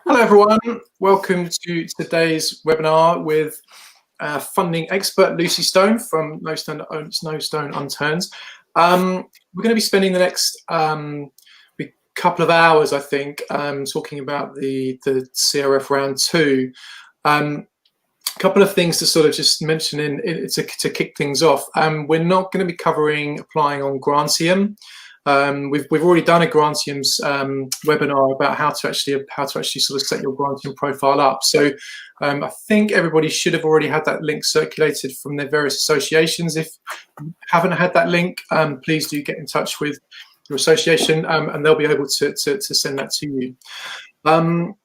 Hello everyone, welcome to today's webinar with funding expert Lucy Stone from No Stone Unturned. We're going to be spending the next couple of hours, I think, talking about the CRF round 2. A couple of things to sort of just mention to kick things off. We're not going to be covering applying on Grantium. We've already done a Grantium's webinar about how to actually sort of set your Grantium profile up. So I think everybody should have already had that link circulated from their various associations. If you haven't had that link, please do get in touch with your association, and they'll be able to send that to you.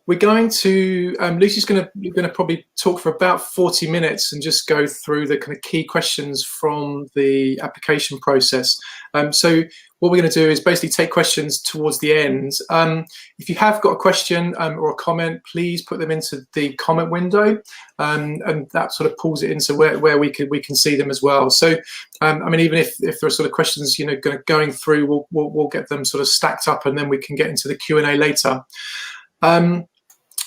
We're going to, Lucy's going to probably talk for about 40 minutes and just go through the kind of key questions from the application process. So what we're going to do is basically take questions towards the end. If you have got a question or a comment, please put them into the comment window, and that sort of pulls it into where we can see them as well. So, I mean, even if there are sort of questions, you know, going through, we'll get them sort of stacked up, and then we can get into the Q&A later.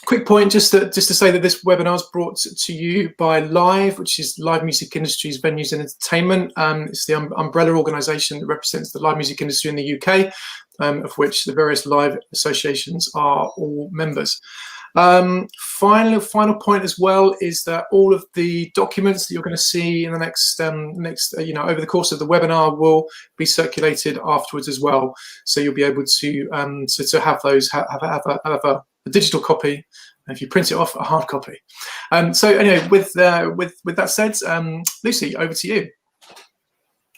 Quick point, just to say that this webinar is brought to you by Live, which is Live Music Industries, Venues and Entertainment. It's the umbrella organisation that represents the live music industry in the UK, of which the various live associations are all members. Final point as well is that all of the documents that you're going to see in the next over the course of the webinar will be circulated afterwards as well. So you'll be able to have those have a digital copy, and if you print it off, a hard copy. So anyway, with that said, Lucy, over to you.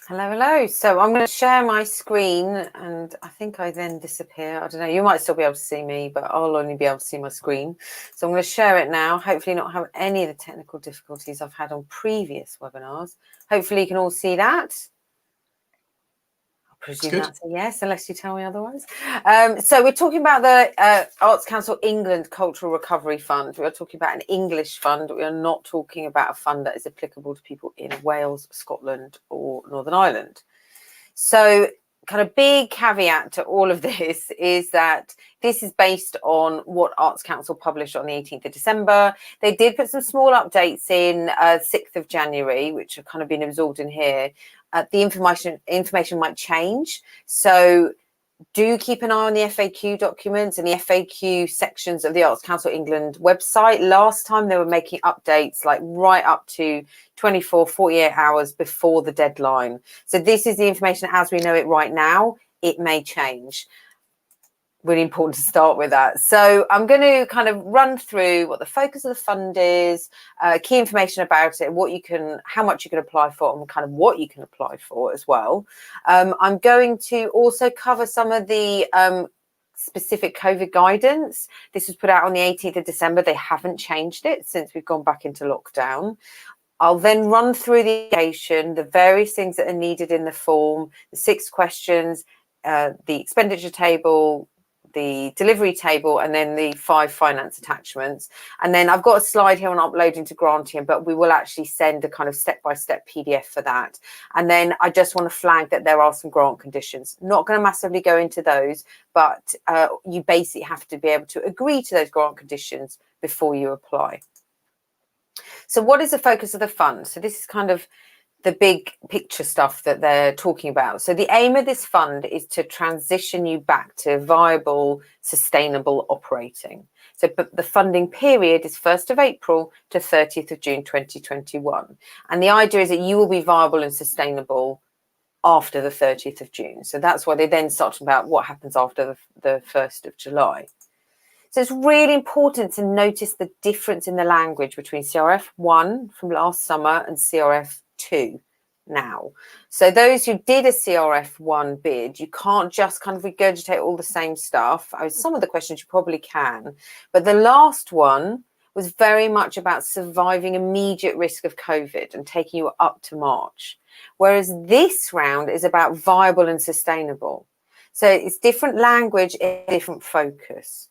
Hello. So I'm going to share my screen, and I think I then disappear. I don't know. You might still be able to see me, but I'll only be able to see my screen. So I'm going to share it now. Hopefully not have any of the technical difficulties I've had on previous webinars. Hopefully you can all see that. I presume that's a yes, unless you tell me otherwise. So we're talking about the Arts Council England Cultural Recovery Fund. We are talking about an English fund. We are not talking about a fund that is applicable to people in Wales, Scotland, or Northern Ireland. So kind of big caveat to all of this is that this is based on what Arts Council published on the 18th of December. They did put some small updates in 6th of January, which have kind of been absorbed in here. The information might change, so do keep an eye on the FAQ documents and the FAQ sections of the Arts Council England website. Last time they were making updates like right up to 24, 48 hours before the deadline. So this is the information as we know it right now. It may change. Really important to start with that. So I'm going to kind of run through what the focus of the fund is, key information about it, how much you can apply for, and kind of what you can apply for as well. I'm going to also cover some of the specific COVID guidance. This was put out on the 18th of December. They haven't changed it since we've gone back into lockdown. I'll then run through the application, the various things that are needed in the form, the 6 questions, the expenditure table, the delivery table, and then the 5 finance attachments. And then I've got a slide here on uploading to Grantium, but we will actually send a kind of step-by-step PDF for that. And then I just want to flag that there are some grant conditions. Not going to massively go into those, but you basically have to be able to agree to those grant conditions before you apply. So what is the focus of the fund? So this is kind of the big picture stuff that they're talking about. So the aim of this fund is to transition you back to viable, sustainable operating. So the funding period is 1st of April to 30th of June 2021. And the idea is that you will be viable and sustainable after the 30th of June. So that's why they then start talking about what happens after the 1st of July. So it's really important to notice the difference in the language between CRF 1 from last summer and CRF 2 now. So those who did a CRF 1 bid, you can't just kind of regurgitate all the same stuff. I mean, some of the questions you probably can, but the last one was very much about surviving immediate risk of COVID and taking you up to March. Whereas this round is about viable and sustainable. So it's different language, different focus.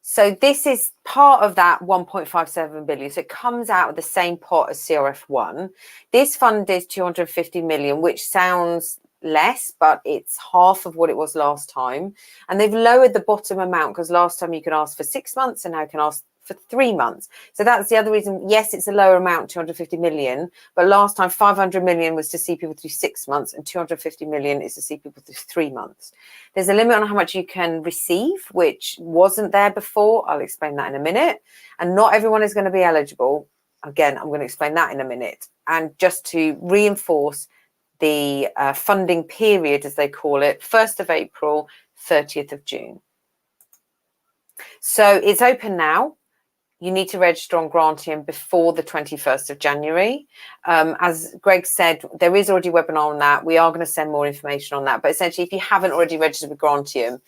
So this is part of that 1.57 billion. So it comes out of the same pot as CRF1. This fund is 250 million, which sounds less, but it's half of what it was last time. And they've lowered the bottom amount because last time you could ask for 6 months and now you can ask for 3 months. So that's the other reason. Yes, it's a lower amount, 250 million, but last time 500 million was to see people through 6 months and 250 million is to see people through 3 months. There's a limit on how much you can receive, which wasn't there before. I'll explain that in a minute. And not everyone is going to be eligible. Again, I'm going to explain that in a minute. And just to reinforce the funding period, as they call it, 1st of April, 30th of June. So it's open now. You need to register on Grantium before the 21st of January. As Greg said, there is already a webinar on that. We are going to send more information on that. But essentially, if you haven't already registered with Grantium,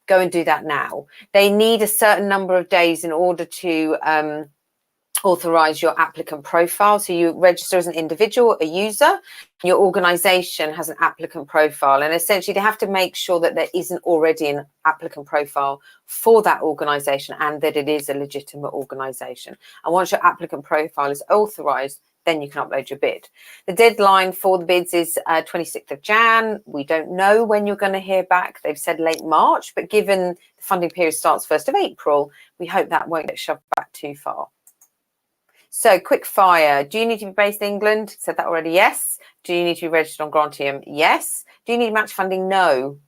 go and do that now. They need a certain number of days in order to authorize your applicant profile. So you register as an individual, a user. Your organization has an applicant profile, and essentially they have to make sure that there isn't already an applicant profile for that organization and that it is a legitimate organization. And once your applicant profile is authorized, then you can upload your bid. The deadline for the bids is 26th of Jan. We don't know when you're going to hear back. They've said late March, but given the funding period starts 1st of April, we hope that won't get shoved back too far. So quick fire. Do you need to be based in England? Said that already. Yes. Do you need to be registered on Grantium? Yes. Do you need match funding? No.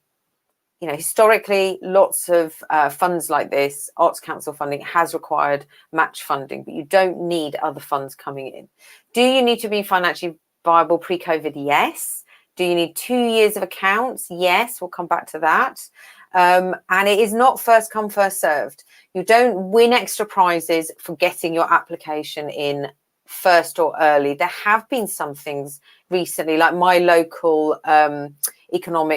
You know, historically, lots of funds like this, Arts Council funding, has required match funding, but you don't need other funds coming in. Do you need to be financially viable pre-COVID? Yes. Do you need 2 years of accounts? Yes. We'll come back to that. And it is not first come, first served. You don't win extra prizes for getting your application in first or early. There have been some things recently, like my local local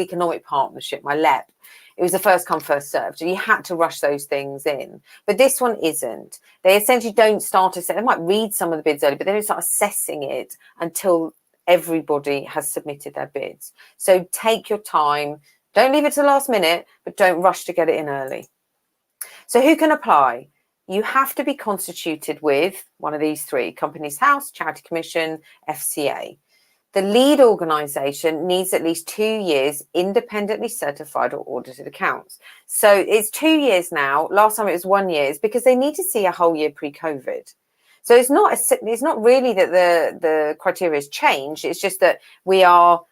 economic partnership, my LEP. It was a first come, first served. So you had to rush those things in. But this one isn't. They essentially don't start to say, they might read some of the bids early, but they don't start assessing it until everybody has submitted their bids. So take your time. Don't leave it to the last minute, but don't rush to get it in early. So who can apply? You have to be constituted with one of these three: Companies House, Charity Commission, FCA. The lead organisation needs at least 2 years independently certified or audited accounts. So it's 2 years now. Last time it was 1 year. It's because they need to see a whole year pre-COVID. So it's not really that the criteria has changed. It's just that we are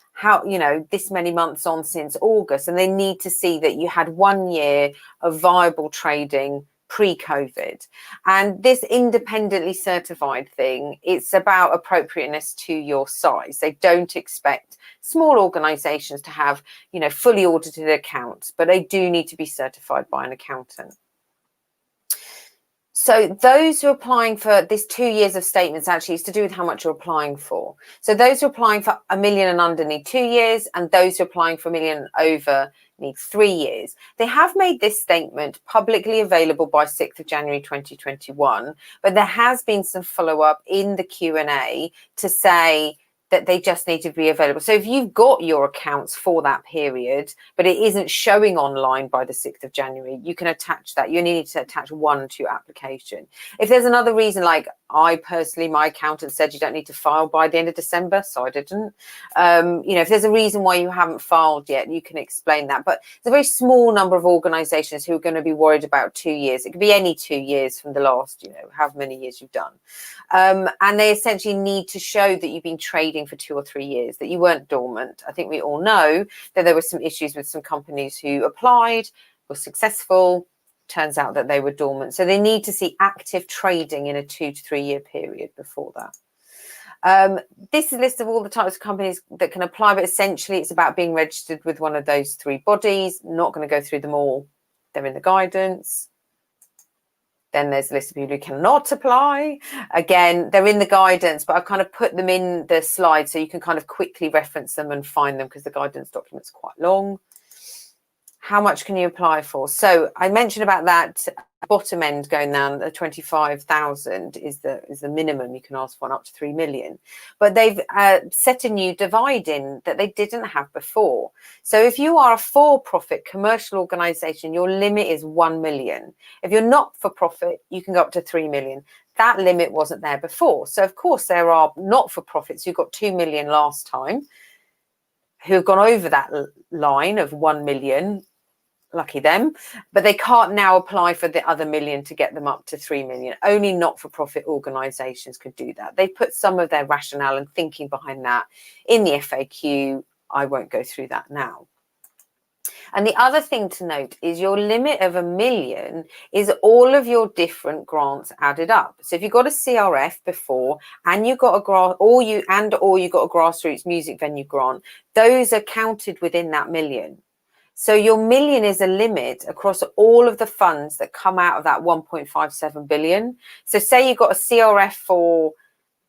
this many months on since August, and they need to see that you had 1 year of viable trading pre-COVID. And this independently certified thing, it's about appropriateness to your size. They don't expect small organizations to have, fully audited accounts, but they do need to be certified by an accountant. So those who are applying for this 2 years of statements actually is to do with how much you're applying for. So those who are applying for $1 million and under need 2 years, and those who are applying for $1 million and over need 3 years. They have made this statement publicly available by 6th of January 2021, but there has been some follow-up in the Q&A to say that they just need to be available. So if you've got your accounts for that period, but it isn't showing online by the 6th of January, you can attach that. You only need to attach one to your application. If there's another reason, like I personally, my accountant said you don't need to file by the end of December, so I didn't. If there's a reason why you haven't filed yet, you can explain that. But there's a very small number of organisations who are going to be worried about 2 years. It could be any 2 years from the last, however many years you've done. And they essentially need to show that you've been trading for 2 or 3 years, that you weren't dormant. I think we all know that there were some issues with some companies who applied, were successful, turns out that they were dormant. So they need to see active trading in a 2 to 3 year period before that. This is a list of all the types of companies that can apply, but essentially it's about being registered with one of those 3 bodies. Not going to go through them all. They're in the guidance. Then there's a list of people who cannot apply. Again, they're in the guidance, but I've kind of put them in the slide so you can kind of quickly reference them and find them because the guidance document's quite long. How much can you apply for? So I mentioned about that bottom end going down, the 25,000 is the minimum you can ask for, and up to 3 million. But they've set a new divide in that they didn't have before. So if you are a for-profit commercial organisation, your limit is 1 million. If you're not for profit, you can go up to 3 million. That limit wasn't there before. So of course there are not-for-profits who got 2 million last time. who've gone over that line of 1 million, lucky them, but they can't now apply for the other million to get them up to 3 million. Only not-for-profit organisations could do that. They put some of their rationale and thinking behind that in the FAQ. I won't go through that now. And the other thing to note is your limit of 1 million is all of your different grants added up. So if you got a CRF before and you got a or you got a grassroots music venue grant, those are counted within that million. So your million is a limit across all of the funds that come out of that 1.57 billion. So say you got a CRF for,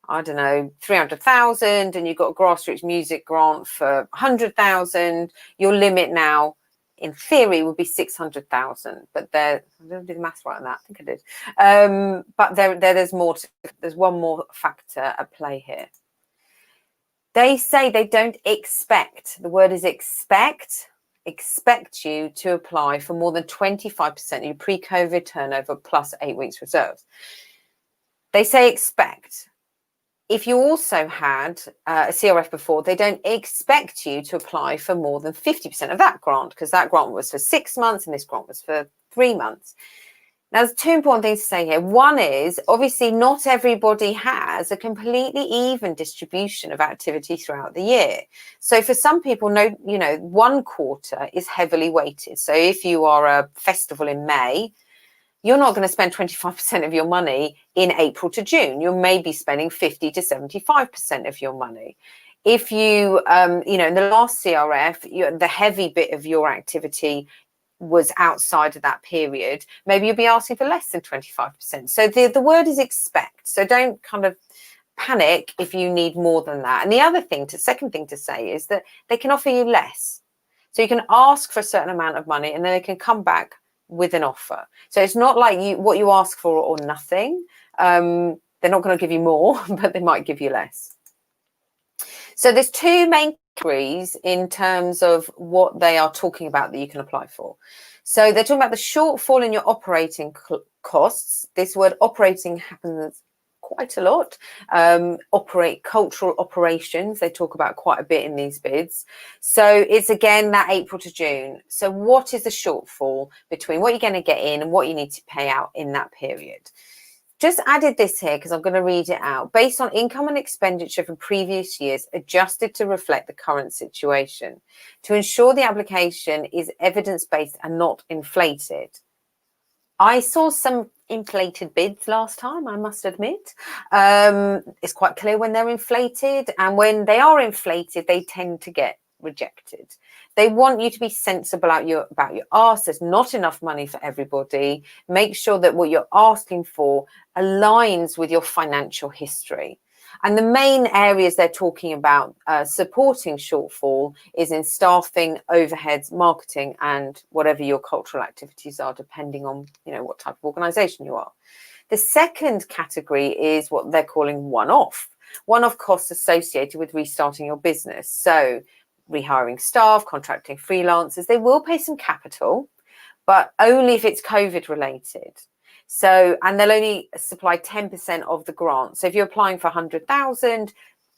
I don't know, 300,000 and you got a grassroots music grant for 100,000, your limit now in theory would be 600,000, but I didn't do the math right on that. I think I did. But there's more. There's one more factor at play here. They say they don't expect. The word is expect you to apply for more than 25% of your pre-COVID turnover plus 8 weeks reserves. They say expect. If you also had a CRF before, they don't expect you to apply for more than 50% of that grant, because that grant was for 6 months and this grant was for 3 months. Now, there's two important things to say here. One is, obviously, not everybody has a completely even distribution of activity throughout the year. So for some people, one quarter is heavily weighted. So if you are a festival in May, you're not going to spend 25% of your money in April to June. You may be spending 50 to 75% of your money. If you, in the last CRF, the heavy bit of your activity was outside of that period, maybe you'll be asking for less than 25%. So the word is expect. So don't kind of panic if you need more than that. And the second thing to say is that they can offer you less. So you can ask for a certain amount of money and then they can come back with an offer. So it's not like what you ask for or nothing. They're not going to give you more, but they might give you less. So there's two main categories in terms of what they are talking about that you can apply for. So they're talking about the shortfall in your operating costs. This word operating happens quite a lot. Cultural operations, they talk about quite a bit in these bids. So it's again that April to June. So what is the shortfall between what you're going to get in and what you need to pay out in that period? Just added this here because I'm going to read it out. Based on income and expenditure from previous years, adjusted to reflect the current situation, to ensure the application is evidence-based and not inflated. I saw some inflated bids last time, I must admit. It's quite clear when they're inflated, and when they are inflated, they tend to get rejected. They want you to be sensible about your ask. There's not enough money for everybody. Make sure that what you're asking for aligns with your financial history. And the main areas they're talking about supporting shortfall is in staffing, overheads, marketing, and whatever your cultural activities are, depending on what type of organisation you are. The second category is what they're calling one-off costs associated with restarting your business. So rehiring staff, contracting freelancers, they will pay some capital, but only if it's COVID related. So, and they'll only supply 10% of the grant. So if you're applying for 100,000,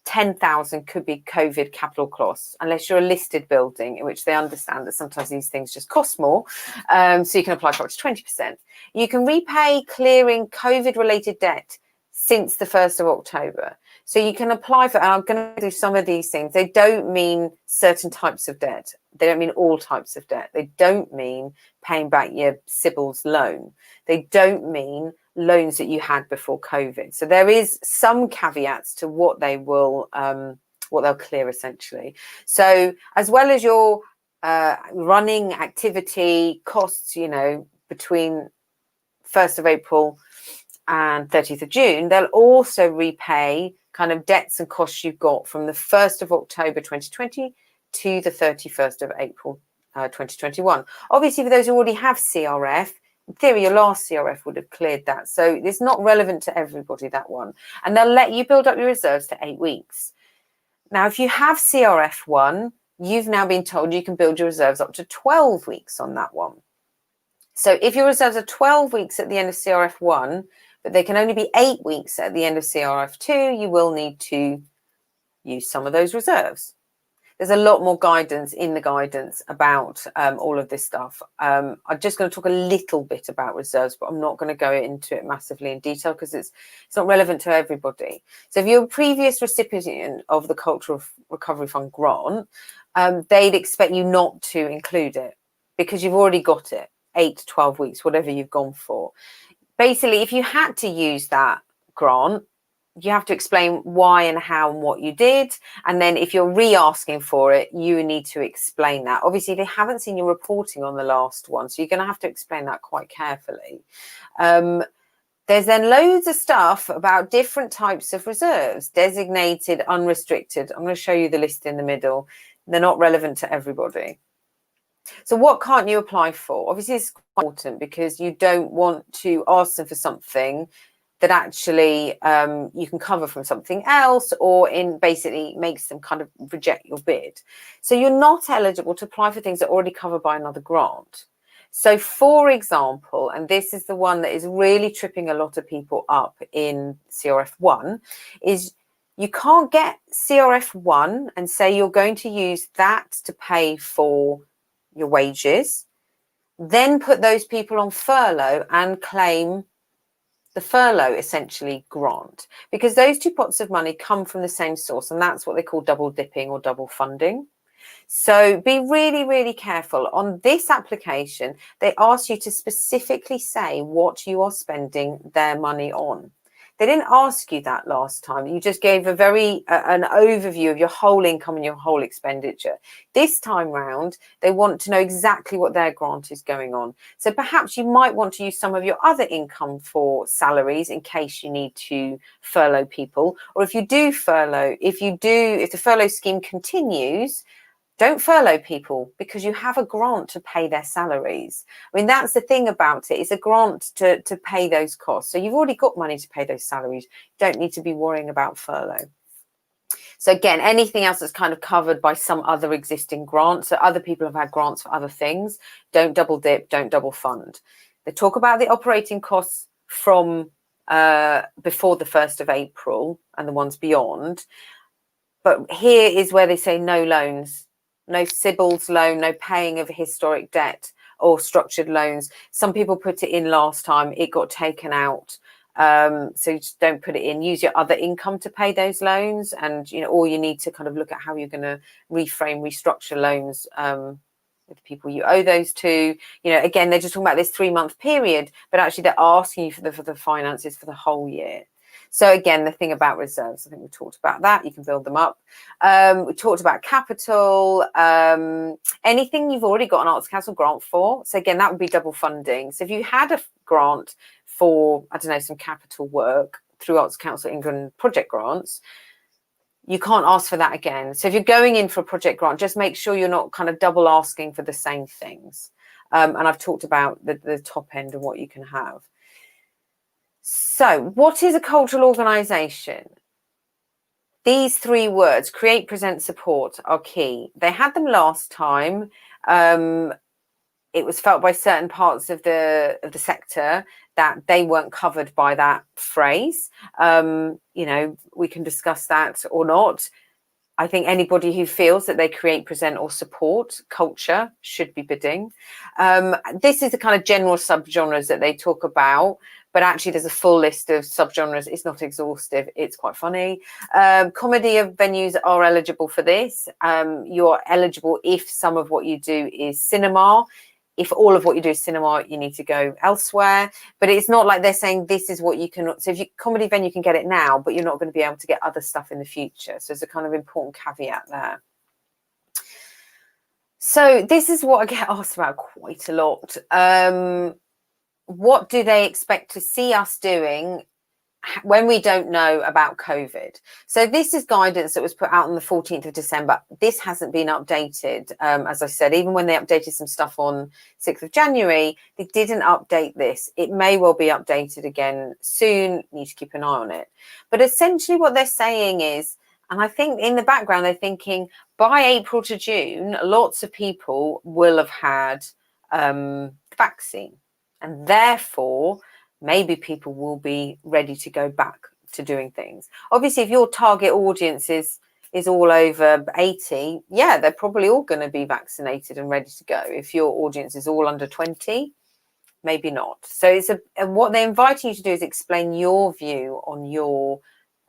10,000 could be COVID capital costs, unless you're a listed building, in which they understand that sometimes these things just cost more. So you can apply for up to 20%. You can repay clearing COVID related debt since the 1st of October. So you can apply for, and I'm going to do some of these things. They don't mean certain types of debt. They don't mean all types of debt. They don't mean paying back your Sybil's loan. They don't mean loans that you had before COVID. So there is some caveats to what they will, what they'll clear essentially. So as well as your running activity costs, between 1st of April and 30th of June, they'll also repay kind of debts and costs you've got from the 1st of October 2020 to the 31st of April 2021. Obviously, for those who already have CRF, in theory, your last CRF would have cleared that. So it's not relevant to everybody, that one. And they'll let you build up your reserves to 8 weeks. Now, if you have CRF1, you've now been told you can build your reserves up to 12 weeks on that one. So if your reserves are 12 weeks at the end of CRF1, but they can only be 8 weeks at the end of CRF2, you will need to use some of those reserves. There's a lot more guidance in the guidance about all of this stuff. I'm just going to talk a little bit about reserves, but I'm not going to go into it massively in detail because it's not relevant to everybody. So if you're a previous recipient of the Cultural Recovery Fund grant, they'd expect you not to include it because you've already got it, 8 to 12 weeks, whatever you've gone for. Basically, if you had to use that grant, you have to explain why and how and what you did. And then if you're re-asking for it, you need to explain that. Obviously, they haven't seen your reporting on the last one, so you're going to have to explain that quite carefully. There's then loads of stuff about different types of reserves, designated, unrestricted. I'm going to show you the list in the middle. They're not relevant to everybody. So what can't you apply for? Obviously, it's important because you don't want to ask them for something that actually you can cover from something else, or in basically makes them kind of reject your bid. So you're not eligible to apply for things that are already covered by another grant. So for example, and this is the one that is really tripping a lot of people up in CRF1, is you can't get CRF1 and say you're going to use that to pay for your wages, then put those people on furlough and claim the furlough essentially grant, because those two pots of money come from the same source, and that's what they call double dipping or double funding. So be really, really careful. On this application, they ask you to specifically say what you are spending their money on. They didn't ask you that last time. You just gave a an overview of your whole income and your whole expenditure. This time round, they want to know exactly what their grant is going on. So perhaps you might want to use some of your other income for salaries in case you need to furlough people. Or if you do furlough, if the furlough scheme continues, don't furlough people because you have a grant to pay their salaries. I mean, that's the thing about it. It's a grant to pay those costs. So you've already got money to pay those salaries. You don't need to be worrying about furlough. So again, anything else that's kind of covered by some other existing grant. So other people have had grants for other things. Don't double dip, don't double fund. They talk about the operating costs from before the 1st of April and the ones beyond. But here is where they say no loans. No Sybil's loan, no paying of historic debt or structured loans. Some people put it in last time, it got taken out. So you just don't put it in. Use your other income to pay those loans, and or you need to kind of look at how you're going to restructure loans with the people you owe those to. Again, they're just talking about this 3-month period, but actually they're asking you for the finances for the whole year. So again, the thing about reserves, I think we talked about that. You can build them up. We talked about capital, anything you've already got an Arts Council grant for. So again, that would be double funding. So if you had a grant for, I don't know, some capital work through Arts Council England project grants, you can't ask for that again. So if you're going in for a project grant, just make sure you're not kind of double asking for the same things. And I've talked about the top end and what you can have. So what is a cultural organisation? These 3 words, create, present, support, are key. They had them last time. It was felt by certain parts of the sector that they weren't covered by that phrase. We can discuss that or not. I think anybody who feels that they create, present or support culture should be bidding. This is the kind of general subgenres that they talk about. But actually, there's a full list of subgenres. It's not exhaustive. It's quite funny. Comedy venues are eligible for this. You're eligible if some of what you do is cinema. If all of what you do is cinema, you need to go elsewhere. But it's not like they're saying this is what you can. So if you comedy venue, you can get it now, but you're not going to be able to get other stuff in the future. So there's a kind of important caveat there. So this is what I get asked about quite a lot. What do they expect to see us doing when we don't know about COVID? So this is guidance that was put out on the 14th of December. This hasn't been updated. As I said, even when they updated some stuff on 6th of January, they didn't update this. It may well be updated again soon. Need to keep an eye on it. But essentially what they're saying is, and I think in the background, they're thinking by April to June, lots of people will have had the vaccine. And therefore, maybe people will be ready to go back to doing things. Obviously, if your target audience is is all over 80, yeah, they're probably all going to be vaccinated and ready to go. If your audience is all under 20, maybe not. So it's what they're inviting you to do is explain your view on your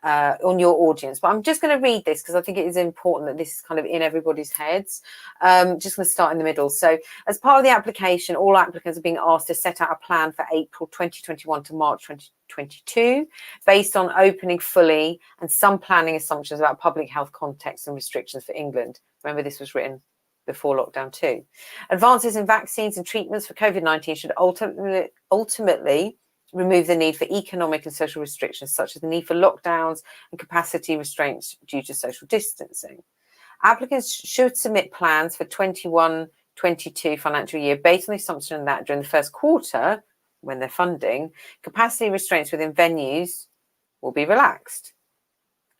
audience. But I'm just going to read this because I think it is important that this is kind of in everybody's heads. Just going to start in the middle. So as part of the application, all applicants are being asked to set out a plan for April 2021 to March 2022 based on opening fully and some planning assumptions about public health context and restrictions for England. Remember, this was written before lockdown too. Advances in vaccines and treatments for COVID-19 should ultimately remove the need for economic and social restrictions, such as the need for lockdowns and capacity restraints due to social distancing. Applicants should submit plans for 21-22 financial year based on the assumption that during the first quarter, when they're funding, capacity restraints within venues will be relaxed.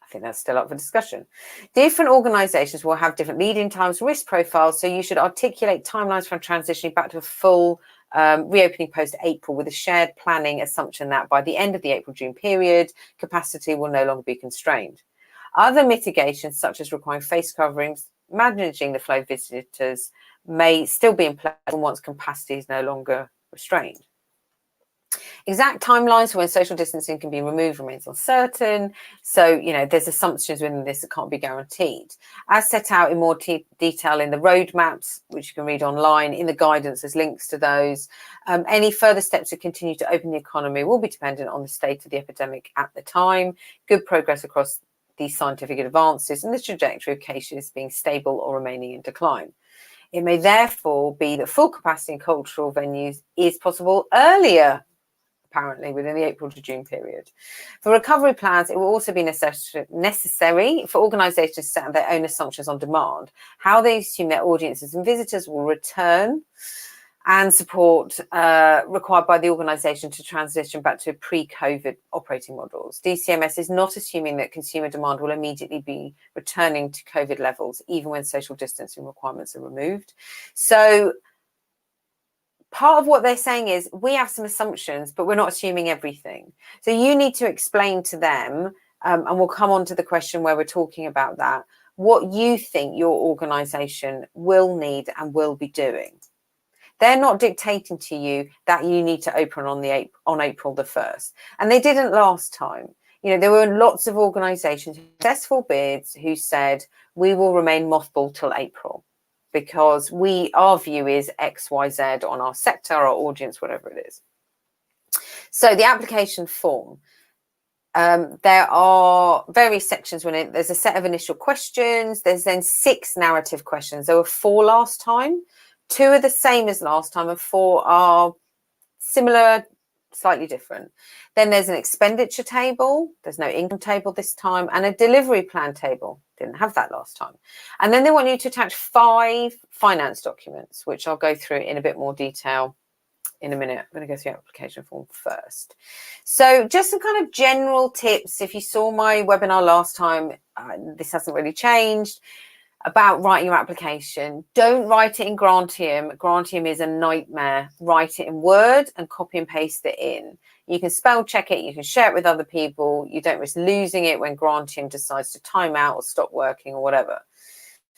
I think that's still up for discussion. Different organisations will have different lead-in times, risk profiles, so you should articulate timelines from transitioning back to a full reopening post-April with a shared planning assumption that by the end of the April-June period, capacity will no longer be constrained. Other mitigations, such as requiring face coverings, managing the flow of visitors, may still be in place once capacity is no longer restrained. Exact timelines for when social distancing can be removed remains uncertain. So, there's assumptions within this that can't be guaranteed. As set out in more detail in the roadmaps, which you can read online, in the guidance, there's links to those. Any further steps to continue to open the economy will be dependent on the state of the epidemic at the time, good progress across these scientific advances, and the trajectory of cases being stable or remaining in decline. It may therefore be that full capacity in cultural venues is possible earlier, apparently, within the April to June period. For recovery plans, it will also be necessary for organisations to set their own assumptions on demand, how they assume their audiences and visitors will return, and support required by the organisation to transition back to pre-COVID operating models. DCMS is not assuming that consumer demand will immediately be returning to COVID levels, even when social distancing requirements are removed. So part of what they're saying is we have some assumptions, but we're not assuming everything. So you need to explain to them, and we'll come on to the question where we're talking about that, what you think your organisation will need and will be doing. They're not dictating to you that you need to open on April the 1st. And they didn't last time. There were lots of organisations, successful bids, who said, we will remain mothballed till April because our view is X, Y, Z on our sector, our audience, whatever it is. So the application form, there are various sections when there's a set of initial questions. There's then 6 narrative questions. There were 4 last time. 2 are the same as last time and 4 are similar, slightly different. Then there's an expenditure table. There's no income table this time, and a delivery plan table. Didn't have that last time. And then they want you to attach 5 finance documents, which I'll go through in a bit more detail in a minute. I'm going to go through the application form first. So just some kind of general tips. If you saw my webinar last time, this hasn't really changed. About writing your application, don't write it in Grantium. Grantium is a nightmare. Write it in Word and copy and paste it in. You can spell check it, you can share it with other people. You don't risk losing it when Grantium decides to time out or stop working or whatever.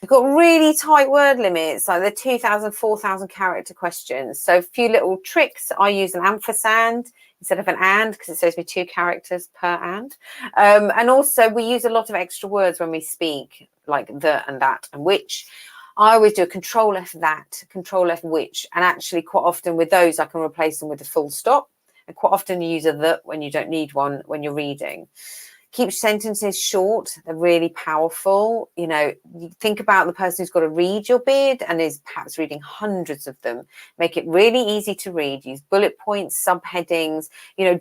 We've got really tight word limits, like the 2,000, 4,000 character questions. So a few little tricks. I use an ampersand instead of an and, because it saves me 2 characters per and. And also we use a lot of extra words when we speak, like the and that and which. I always do a control F that, control F which, and actually quite often with those I can replace them with a full stop, and quite often you use a the when you don't need one when you're reading. Keep sentences short. They're really powerful. You think about the person who's got to read your bid and is perhaps reading hundreds of them. Make it really easy to read. Use bullet points, subheadings.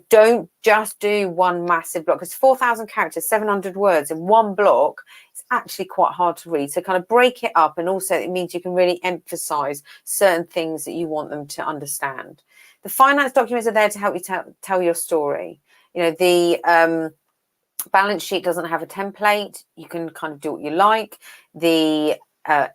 Don't just do one massive block, because 4,000 characters, 700 words in one block, it's actually quite hard to read. So kind of break it up, and also it means you can really emphasize certain things that you want them to understand. The finance documents are there to help you tell your story. The balance sheet doesn't have a template. You can kind of do what you like. The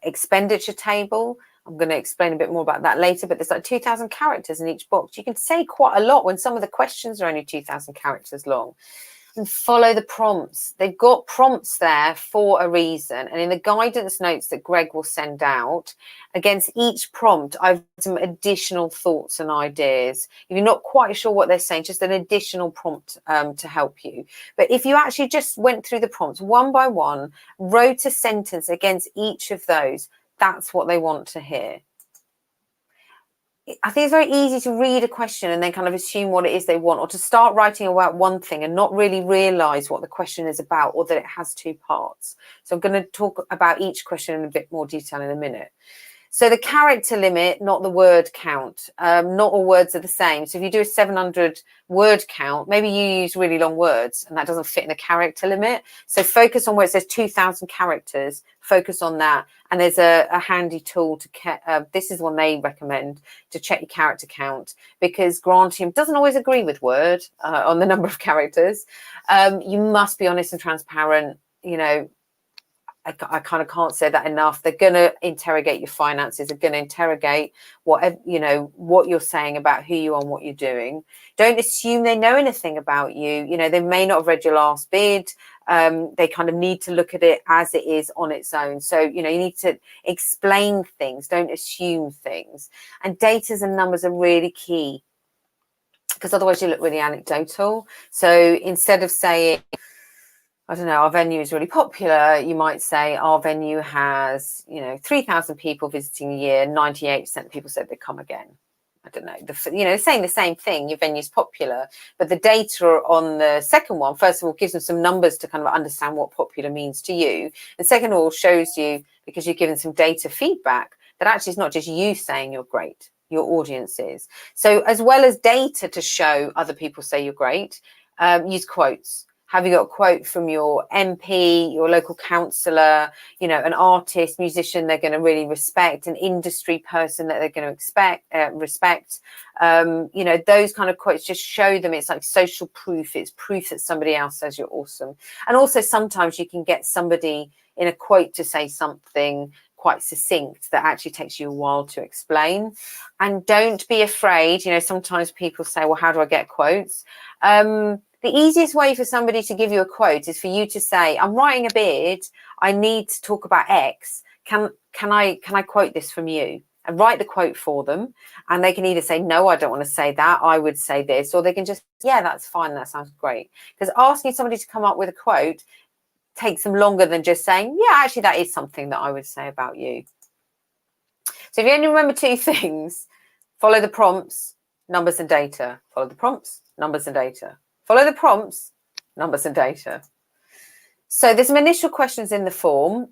expenditure table, I'm going to explain a bit more about that later, but there's like 2,000 characters in each box. You can say quite a lot when some of the questions are only 2,000 characters long. and follow the prompts. They've got prompts there for a reason. And in the guidance notes that Greg will send out, against each prompt, I've some additional thoughts and ideas. If you're not quite sure what they're saying, just an additional prompt to help you. But if you actually just went through the prompts one by one, wrote a sentence against each of those, that's what they want to hear. I think it's very easy to read a question and then kind of assume what it is they want, or to start writing about one thing and not really realize what the question is about, or that it has two parts. So I'm going to talk about each question in a bit more detail in a minute. So the character limit, not the word count. Not all words are the same. So if you do a 700 word count, maybe you use really long words and that doesn't fit in the character limit. So focus on where it says 2,000 characters, focus on that. And there's a handy tool to, this is one they recommend, to check your character count, because Grantium doesn't always agree with Word on the number of characters. You must be honest and transparent, you know. I kind of can't say that enough. They're going to interrogate your finances. They're going to interrogate what, you know, what you're saying about who you are and what you're doing. Don't assume they know anything about you. You know, they may not have read your last bid. They kind of need to look at it as it is on its own. So, you know, you need to explain things. Don't assume things. And datas and numbers are really key, because otherwise you look really anecdotal. So instead of saying, I don't know, our venue is really popular, you might say our venue has, you know, 3,000 people visiting a year, 98% of people said they come again. I don't know, you know, saying the same thing, your venue's popular, but the data on the second one, first of all, gives them some numbers to kind of understand what popular means to you. And second of all, shows you, because you're given some data feedback, that actually it's not just you saying you're great, your audience is. So as well as data to show other people say you're great, use quotes. Have you got a quote from your MP, your local councillor, you know, an artist, musician they're going to really respect, an industry person that they're going to respect? You know, those kind of quotes just show them it's like social proof. It's proof that somebody else says you're awesome. And also sometimes you can get somebody in a quote to say something quite succinct that actually takes you a while to explain. And don't be afraid. You know, sometimes people say, well, how do I get quotes? The easiest way for somebody to give you a quote is for you to say, I'm writing a bid, I need to talk about X. Can I quote this from you? And write the quote for them. And they can either say, no, I don't want to say that, I would say this. Or they can just, yeah, that's fine, that sounds great. Because asking somebody to come up with a quote takes them longer than just saying, yeah, actually, that is something that I would say about you. So if you only remember two things, follow the prompts, numbers and data. Follow the prompts, numbers and data. Follow the prompts, numbers and data. So there's some initial questions in the form.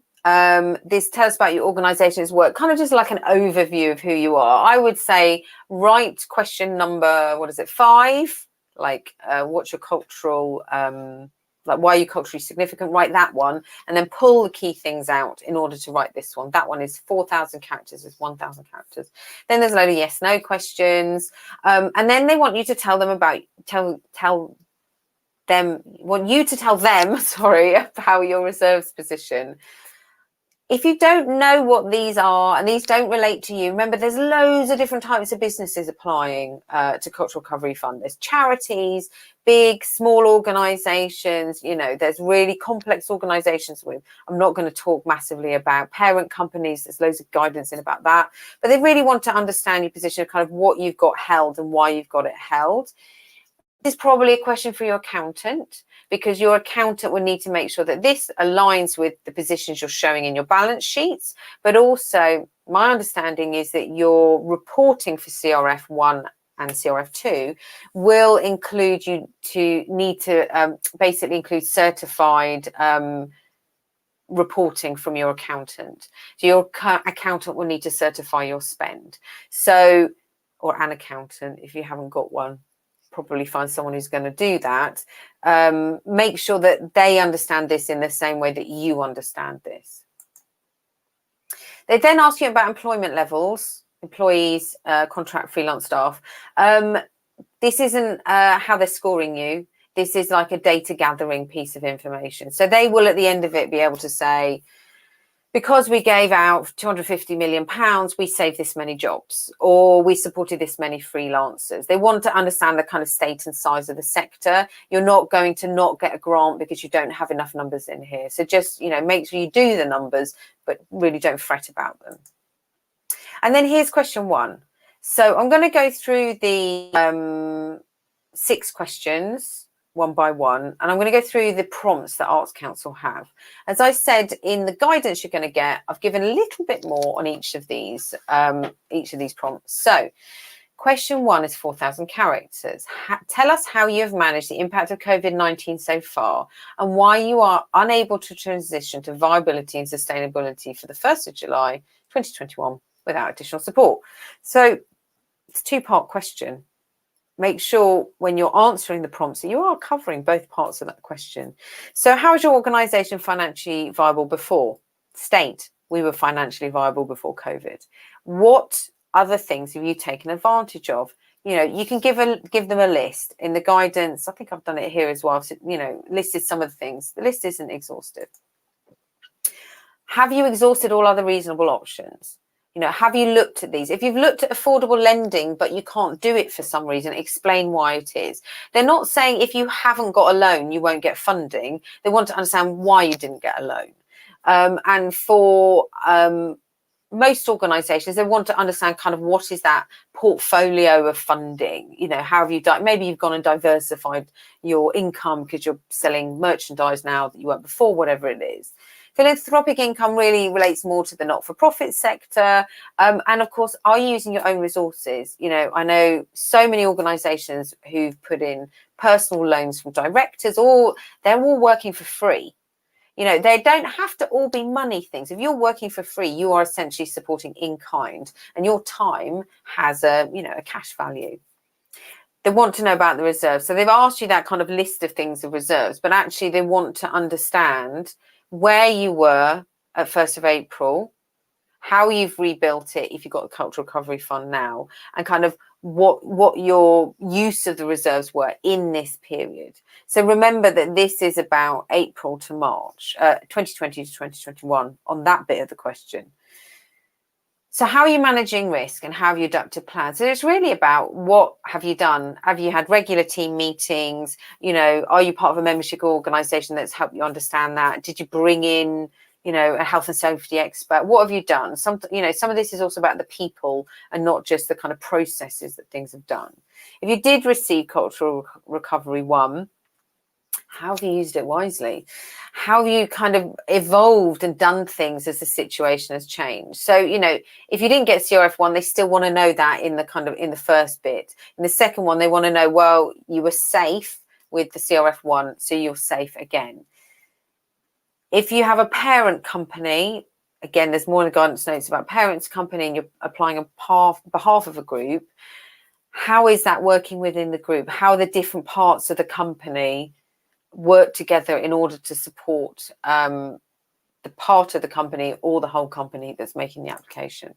This tells us about your organization's work, kind of just like an overview of who you are. I would say write question number, 5? Like, what's your cultural, like, why are you culturally significant? Write that one, and then pull the key things out in order to write this one. That one is 4,000 characters, is 1,000 characters. Then there's a load of yes, no questions. And then they want you to tell them about, want you to tell them, sorry, about your reserves position. If you don't know what these are and these don't relate to you, remember there's loads of different types of businesses applying to Cultural Recovery Fund. There's charities, big, small organisations, you know, there's really complex organisations with, I'm not going to talk massively about parent companies, there's loads of guidance in about that, but they really want to understand your position, kind of what you've got held and why you've got it held. This is probably a question for your accountant, because your accountant will need to make sure that this aligns with the positions you're showing in your balance sheets. But also, my understanding is that your reporting for CRF1 and CRF2 will include you to need to basically include certified reporting from your accountant. So your accountant will need to certify your spend. So, or an accountant if you haven't got one. Probably find someone who's going to do that. Make sure that they understand this in the same way that you understand this. They then ask you about employment levels, employees, contract, freelance staff. This isn't how they're scoring you. This is like a data gathering piece of information. So they will at the end of it be able to say, because we gave out 250 million pounds, we saved this many jobs, or we supported this many freelancers. They want to understand the kind of state and size of the sector. You're not going to not get a grant because you don't have enough numbers in here. So just, make sure you do the numbers, but really don't fret about them. And then here's question 1. So I'm going to go through the 6 questions one by one, and I'm going to go through the prompts that Arts Council have. As I said, in the guidance you're going to get, I've given a little bit more on each of these prompts. So question 1 is 4,000 characters. Tell us how you have managed the impact of COVID-19 so far and why you are unable to transition to viability and sustainability for the 1st of July 2021 without additional support. So it's a 2-part question. Make sure when you're answering the prompts that you are covering both parts of that question. So how is your organisation financially viable before? State, we were financially viable before COVID. What other things have you taken advantage of? You can give them a list in the guidance. I think I've done it here as well. So, listed some of the things. The list isn't exhaustive. Have you exhausted all other reasonable options? Have you looked at these? If you've looked at affordable lending, but you can't do it for some reason, explain why it is. They're not saying if you haven't got a loan, you won't get funding. They want to understand why you didn't get a loan. And for most organisations, they want to understand kind of what is that portfolio of funding. How have you done? Maybe you've gone and diversified your income because you're selling merchandise now that you weren't before, whatever it is. Philanthropic income really relates more to the not-for-profit sector. And of course, are you using your own resources? I know so many organisations who've put in personal loans from directors, or they're all working for free. They don't have to all be money things. If you're working for free, you are essentially supporting in kind, and your time has a cash value. They want to know about the reserves. So they've asked you that kind of list of things of reserves, but actually they want to understand where you were at 1st of April, how you've rebuilt it if you've got a cultural recovery fund now, and kind of what your use of the reserves were in this period. So remember that this is about April to March, 2020 to 2021 on that bit of the question. So how are you managing risk and how have you adapted plans? So it's really about what have you done? Have you had regular team meetings? Are you part of a membership organisation that's helped you understand that? Did you bring in, a health and safety expert? What have you done? Some of this is also about the people and not just the kind of processes that things have done. If you did receive Cultural Recovery 1, how have you used it wisely? How have you kind of evolved and done things as the situation has changed? So, if you didn't get CRF1, they still want to know that in the first bit. In the second one, they want to know, well, you were safe with the CRF1, so you're safe again. If you have a parent company, again, there's more in the guidance notes about parents company and you're applying on behalf of a group. How is that working within the group? How are the different parts of the company work together in order to support the part of the company or the whole company that's making the application?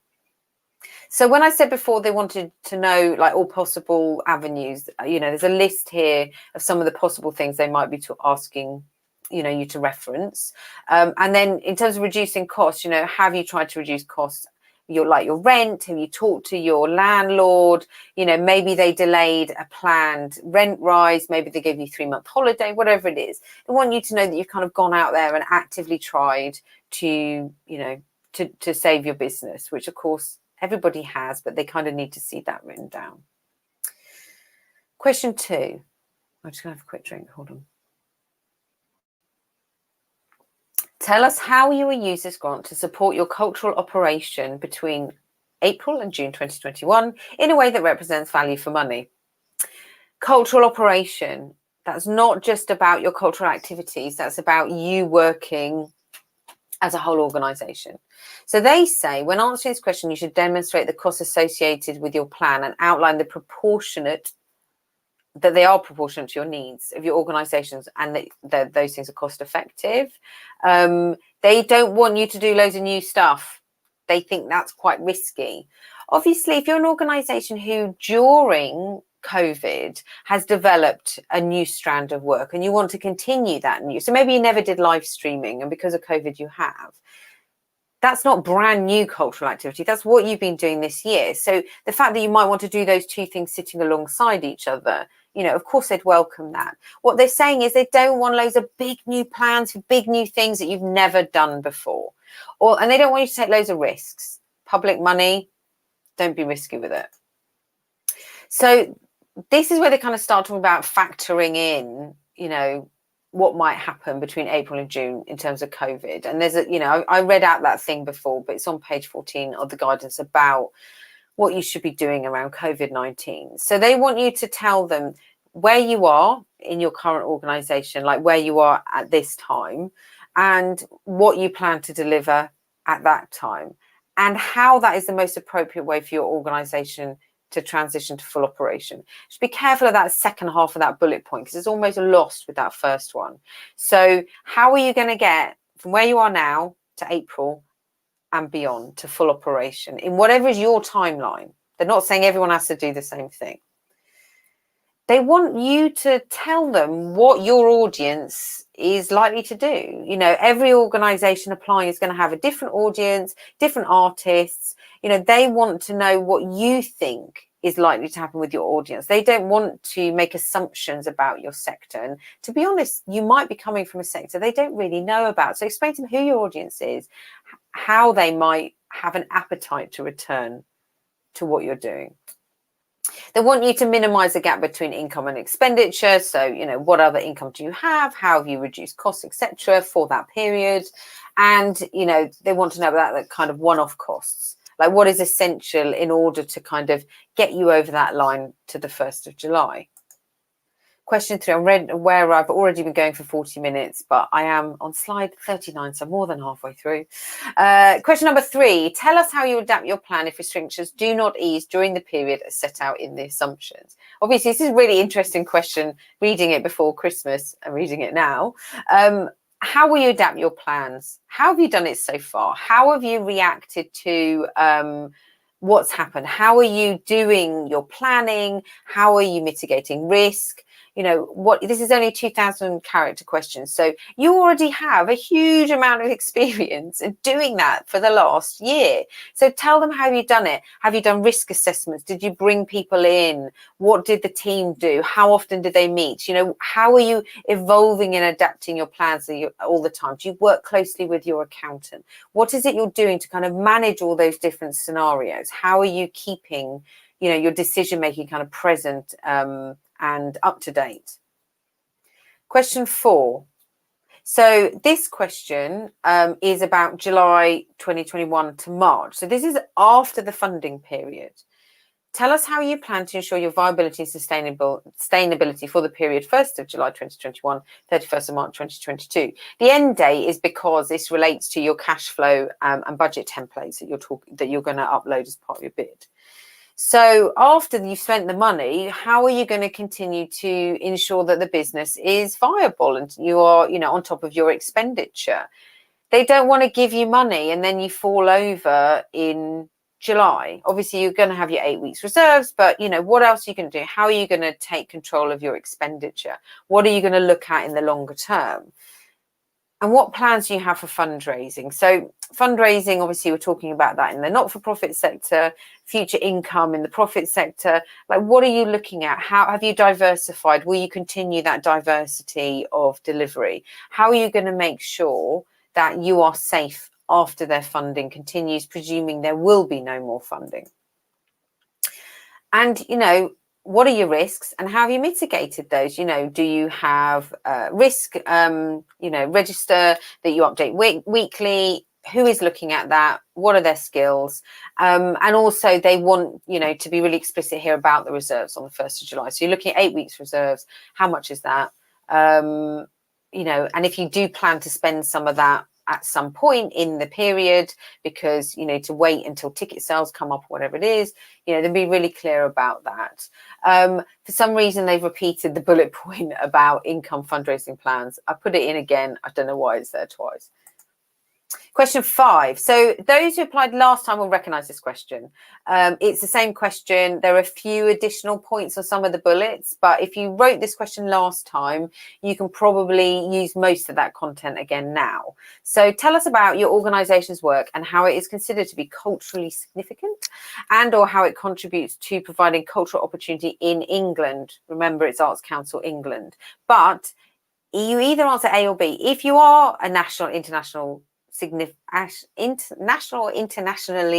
So when I said before they wanted to know like all possible avenues, there's a list here of some of the possible things they might be asking you to reference. And then in terms of reducing costs, have you tried to reduce costs? Your rent? Have you talked to your landlord? Maybe they delayed a planned rent rise. Maybe they gave you 3-month holiday, whatever it is. They want you to know that you've kind of gone out there and actively tried to, to save your business, which of course everybody has, but they kind of need to see that written down. Question 2. I'm just gonna have a quick drink, hold on. Tell us how you will use this grant to support your cultural operation between April and June 2021 in a way that represents value for money. Cultural operation, that's not just about your cultural activities, that's about you working as a whole organisation. So they say, when answering this question, you should demonstrate the costs associated with your plan and outline that they are proportionate to your needs of your organisations and that those things are cost effective. They don't want you to do loads of new stuff. They think that's quite risky. Obviously, if you're an organisation who during COVID has developed a new strand of work and you want to continue that so maybe you never did live streaming and because of COVID you have, That's not brand new cultural activity. That's what you've been doing this year. So the fact that you might want to do those two things sitting alongside each other, you know, of course they'd welcome that. What they're saying is they don't want loads of big new plans for big new things that you've never done before. And they don't want you to take loads of risks. Public money, don't be risky with it. So this is where they kind of start talking about factoring in, you know, what might happen between April and June in terms of COVID. And there's a, you know, I read out that thing before, but it's on page 14 of the guidance about what you should be doing around COVID-19. So they want you to tell them where you are in your current organization, like where you are at this time, and what you plan to deliver at that time, and how that is the most appropriate way for your organization to transition to full operation. Just be careful of that second half of that bullet point, because it's almost lost with that first one. So how are you going to get from where you are now to April and beyond to full operation in whatever is your timeline? They're not saying everyone has to do the same thing. They want you to tell them what your audience is likely to do. You know, every organization applying is going to have a different audience, different artists. You know, they want to know what you think is likely to happen with your audience. They don't want to make assumptions about your sector. And to be honest, you might be coming from a sector they don't really know about. So explain to them who your audience is, how they might have an appetite to return to what you're doing. They want you to minimize the gap between income and expenditure. So, you know, what other income do you have? How have you reduced costs, etc., for that period? And, you know, they want to know about that kind of one-off costs, like what is essential in order to kind of get you over that line to the 1st of July. Question 3, I'm aware I've already been going for 40 minutes, but I am on slide 39, so more than halfway through. Question number 3, tell us how you adapt your plan if restrictions do not ease during the period set out in the assumptions. Obviously, this is a really interesting question, reading it before Christmas and reading it now. How will you adapt your plans? How have you done it so far? How have you reacted to what's happened? How are you doing your planning? How are you mitigating risk? You know, this is only 2,000 character questions. So you already have a huge amount of experience in doing that for the last year. So tell them how you've done it. Have you done risk assessments? Did you bring people in? What did the team do? How often did they meet? You know, how are you evolving and adapting your plans all the time? Do you work closely with your accountant? What is it you're doing to kind of manage all those different scenarios? How are you keeping, you know, your decision making kind of present and up to date? Question 4. So this question is about July 2021 to March. So this is after the funding period. Tell us how you plan to ensure your viability and sustainability for the period 1st of July 2021, 31st of March 2022. The end date is because this relates to your cash flow and budget templates that you're going to upload as part of your bid. So after you've spent the money, how are you going to continue to ensure that the business is viable and you are, you know, on top of your expenditure? They don't want to give you money and then you fall over in July. Obviously, you're going to have your 8 weeks reserves, but, you know, what else are you going to do? How are you going to take control of your expenditure? What are you going to look at in the longer term? And what plans do you have for fundraising? So fundraising, obviously, we're talking about that in the not-for-profit sector, future income in the profit sector. Like, what are you looking at? How have you diversified? Will you continue that diversity of delivery? How are you going to make sure that you are safe after their funding continues, presuming there will be no more funding? And, you know, what are your risks and how have you mitigated those? You know, do you have risk, you know, register that you update weekly? Who is looking at that? What are their skills? And also they want, you know, to be really explicit here about the reserves on the 1st of July. So you're looking at 8 weeks reserves. How much is that? You know, and if you do plan to spend some of that at some point in the period, because, you know, to wait until ticket sales come up, whatever it is, you know, then be really clear about that. For some reason, they've repeated the bullet point about income fundraising plans. I put it in again. I don't know why it's there twice. Question 5. So those who applied last time will recognise this question. It's the same question. There are a few additional points on some of the bullets, but if you wrote this question last time, you can probably use most of that content again now. So tell us about your organisation's work and how it is considered to be culturally significant, and or how it contributes to providing cultural opportunity in England. Remember, it's Arts Council England. But you either answer A or B. If you are a national, internationally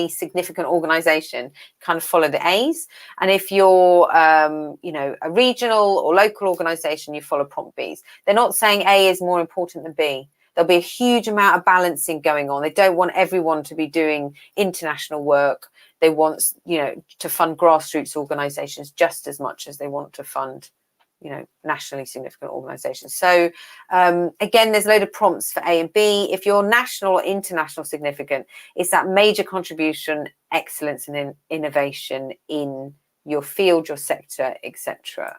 significant organization, kind of follow the A's, and if you're you know, a regional or local organization, you follow prompt B's. They're not saying A is more important than B. There'll be a huge amount of balancing going on. They don't want everyone to be doing international work. They want, you know, to fund grassroots organizations just as much as they want to fund, you know, nationally significant organizations. So again, there's a load of prompts for A and B. If you're national or international significant, it's that major contribution, excellence and innovation in your field, your sector, etc.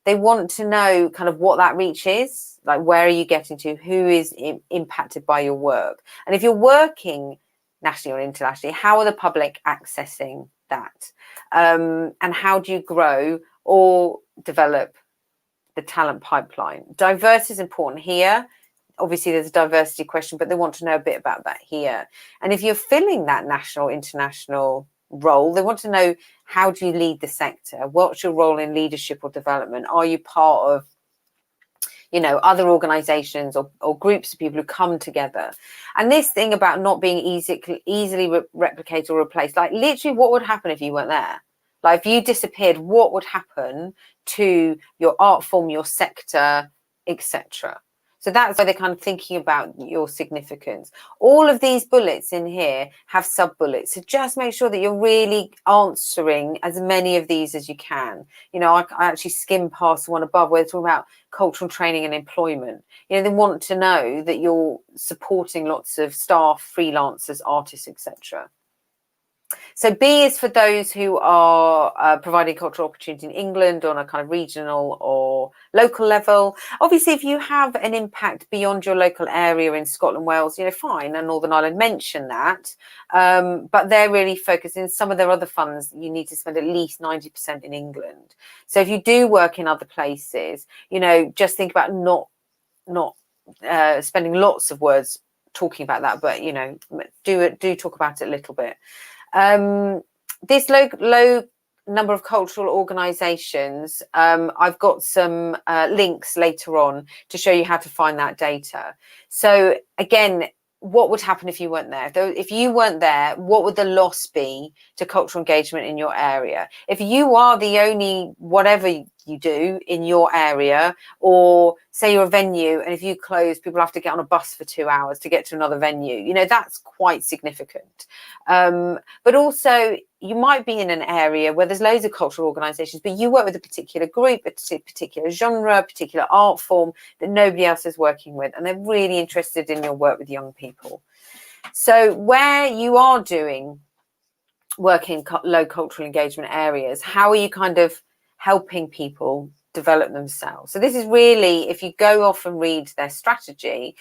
They want to know kind of what that reach is, like where are you getting to, who is impacted by your work, and if you're working nationally or internationally, how are the public accessing that, and how do you grow or develop the talent pipeline? Diversity is important here. Obviously, there's a diversity question, but they want to know a bit about that here. And if you're filling that national, international role, they want to know, how do you lead the sector? What's your role in leadership or development? Are you part of, you know, other organizations or groups of people who come together? And this thing about not being easily replicated or replaced, like literally what would happen if you weren't there? Like if you disappeared, what would happen to your art form, your sector, etc.? So that's why they're kind of thinking about your significance. All of these bullets in here have sub-bullets. So just make sure that you're really answering as many of these as you can. You know, I actually skimmed past the one above where they're talking about cultural training and employment. You know, they want to know that you're supporting lots of staff, freelancers, artists, etc. So B is for those who are providing cultural opportunity in England on a kind of regional or local level. Obviously, if you have an impact beyond your local area in Scotland, Wales, you know, fine, and Northern Ireland, mention that. But they're really focused in some of their other funds. You need to spend at least 90% in England. So if you do work in other places, you know, just think about not spending lots of words talking about that, but, you know, do talk about it a little bit. This low number of cultural organisations, I've got some links later on to show you how to find that data. So again, what would happen if you weren't there? If you weren't there, what would the loss be to cultural engagement in your area? If you are the only whatever you do in your area, or say you're a venue and if you close, people have to get on a bus for 2 hours to get to another venue, you know, that's quite significant. But also you might be in an area where there's loads of cultural organisations, but you work with a particular group, a particular genre, a particular art form that nobody else is working with, and they're really interested in your work with young people. So where you are doing work in low cultural engagement areas, how are you kind of helping people develop themselves? So this is really, if you go off and read their strategy,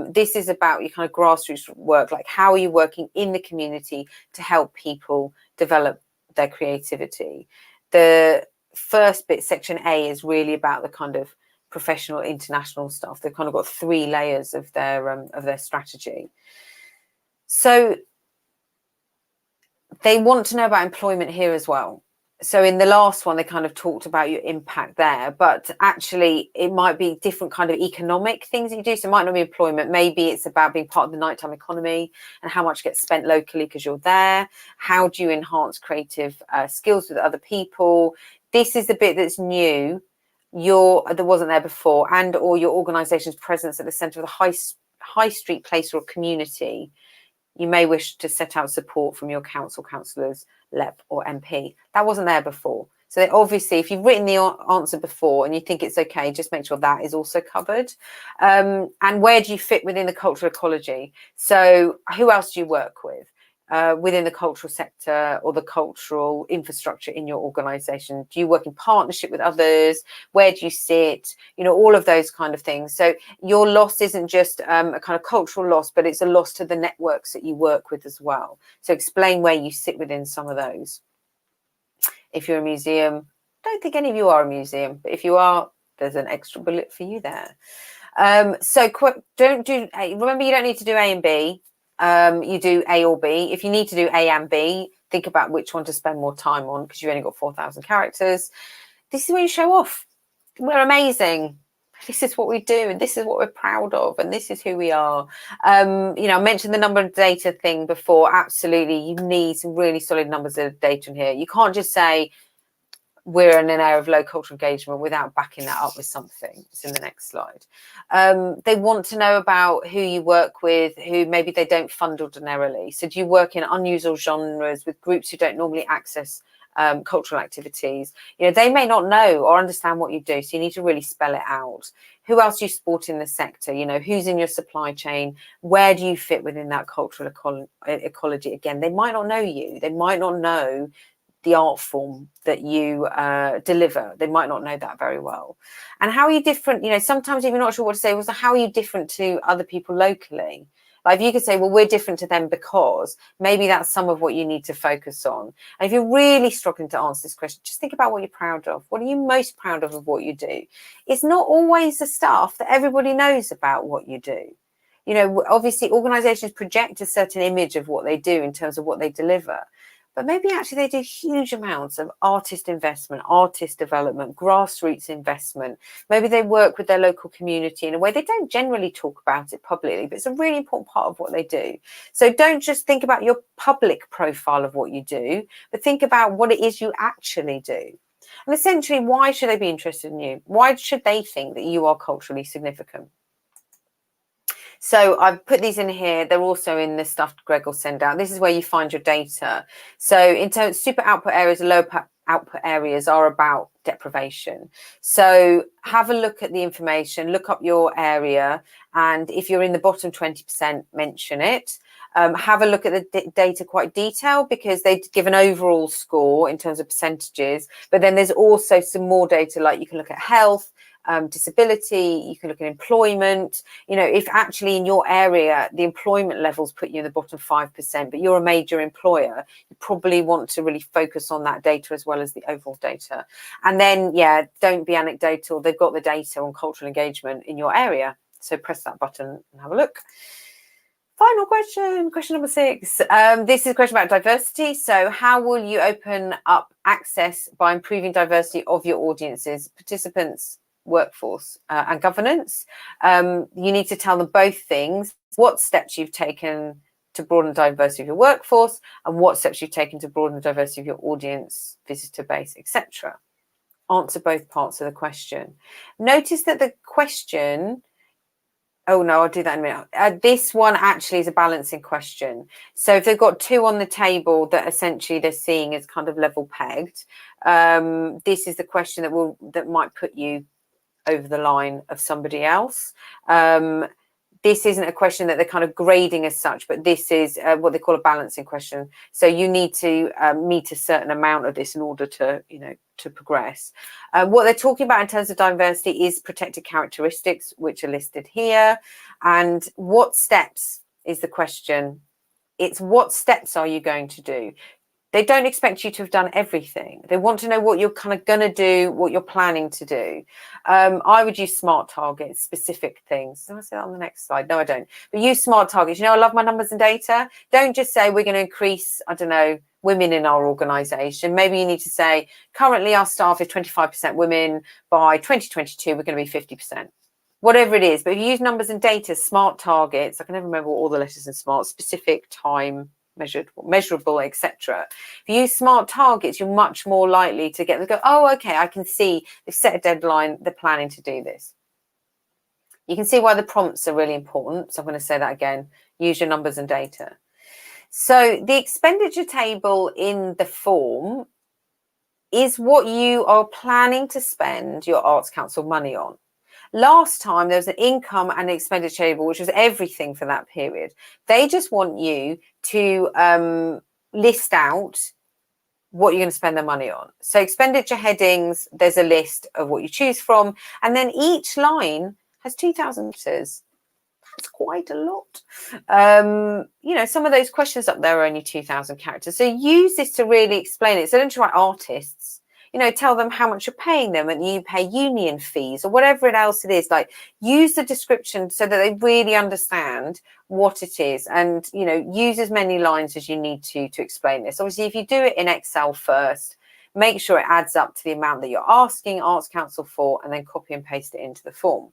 this is about your kind of grassroots work, like how are you working in the community to help people develop their creativity. The first bit, section A, is really about the kind of professional international stuff. They've kind of got 3 layers of their strategy. So they want to know about employment here as well. So in the last one, they kind of talked about your impact there, but actually it might be different kind of economic things that you do. So it might not be employment. Maybe it's about being part of the nighttime economy and how much gets spent locally because you're there. How do you enhance creative skills with other people? This is the bit that's new. That wasn't there before, and or your organisation's presence at the centre of the high street place or community. You may wish to set out support from your council, councillors, LEP or MP. That wasn't there before. So obviously, if you've written the answer before and you think it's okay, just make sure that is also covered. And where do you fit within the cultural ecology? So who else do you work with? within the cultural sector or the cultural infrastructure in your organization? Do you work in partnership with others? Where do you sit? You know, all of those kind of things. So your loss isn't just a kind of cultural loss, but it's a loss to the networks that you work with as well. So explain where you sit within some of those. If you're a museum, I don't think any of you are a museum, but if you are, there's an extra bullet for you there. So don't do A. Remember, you don't need to do A and B. You do A or B. If you need to do A and B, think about which one to spend more time on, because you've only got 4,000 characters. This is where you show off. We're amazing. This is what we do, and this is what we're proud of, and this is who we are. You know, I mentioned the number of data thing before. Absolutely, you need some really solid numbers of data in here. You can't just say we're in an area of low cultural engagement without backing that up with something. It's in the next slide. They want to know about who you work with, who maybe they don't fund ordinarily. So do you work in unusual genres with groups who don't normally access cultural activities? You know, they may not know or understand what you do, so you need to really spell it out. Who else do you support in the sector? You know, who's in your supply chain? Where do you fit within that cultural ecology? Again, they might not know you. They might not know the art form that you deliver. They might not know that very well. And how are you different? You know, sometimes if you're not sure what to say, well, so how are you different to other people locally? Like, if you could say, well, we're different to them because, maybe that's some of what you need to focus on. And if you're really struggling to answer this question, just think about what you're proud of. What are you most proud of what you do? It's not always the stuff that everybody knows about what you do. You know, obviously organizations project a certain image of what they do in terms of what they deliver. But maybe actually they do huge amounts of artist investment, artist development, grassroots investment. Maybe they work with their local community in a way they don't generally talk about it publicly, but it's a really important part of what they do. So don't just think about your public profile of what you do, but think about what it is you actually do. And essentially, why should they be interested in you? Why should they think that you are culturally significant? So I've put these in here. They're also in the stuff Greg will send out. This is where you find your data. So in terms of super output areas, low output areas are about deprivation. So have a look at the information, look up your area. And if you're in the bottom 20%, mention it. Have a look at the data quite detailed, because they give an overall score in terms of percentages. But then there's also some more data, like you can look at health, disability, you can look at employment. You know, if actually in your area the employment levels put you in the bottom 5%, but you're a major employer, you probably want to really focus on that data as well as the overall data. And then, yeah, don't be anecdotal. They've got the data on cultural engagement in your area, so press that button and have a look. Final question, question number 6. This is a question about diversity. So how will you open up access by improving diversity of your audiences, participants, workforce, and governance? You need to tell them both things: what steps you've taken to broaden the diversity of your workforce, and what steps you've taken to broaden the diversity of your audience, visitor base, etc. Answer both parts of the question. Notice that the question, oh no, I'll do that in a minute. This one actually is a balancing question. So if they've got 2 on the table that essentially they're seeing as kind of level pegged, this is the question that might put you over the line of somebody else. This isn't a question that they're kind of grading as such, but this is what they call a balancing question. So you need to meet a certain amount of this in order to, you know, to progress. What they're talking about in terms of diversity is protected characteristics, which are listed here. And what steps is the question. It's what steps are you going to do? They don't expect you to have done everything. They want to know what you're kind of going to do, what you're planning to do. I would use SMART targets, specific things. Do I say that on the next slide? No, I don't. But use SMART targets. You know, I love my numbers and data. Don't just say we're going to increase, I don't know, women in our organisation. Maybe you need to say currently our staff is 25% women. By 2022, we're going to be 50%. Whatever it is. But if you use numbers and data, SMART targets, I can never remember all the letters in SMART, specific, time, measurable, etc. If you use SMART targets, you're much more likely to get them to go, oh, okay, I can see they've set a deadline, they're planning to do this. You can see why the prompts are really important. So I'm going to say that again. Use your numbers and data. So the expenditure table in the form is what you are planning to spend your Arts Council money on. Last time there was an income and expenditure table, which was everything for that period. They just want you to list out what you're going to spend the money on. So expenditure headings, there's a list of what you choose from, and then each line has 2,000 letters. That's quite a lot. You know, some of those questions up there are only 2,000 characters. So use this to really explain it. So don't write artists. You know, tell them how much you're paying them and you pay union fees or whatever else it is. Like, use the description so that they really understand what it is, and, you know, use as many lines as you need to explain this. Obviously, if you do it in Excel first, make sure it adds up to the amount that you're asking Arts Council for, and then copy and paste it into the form.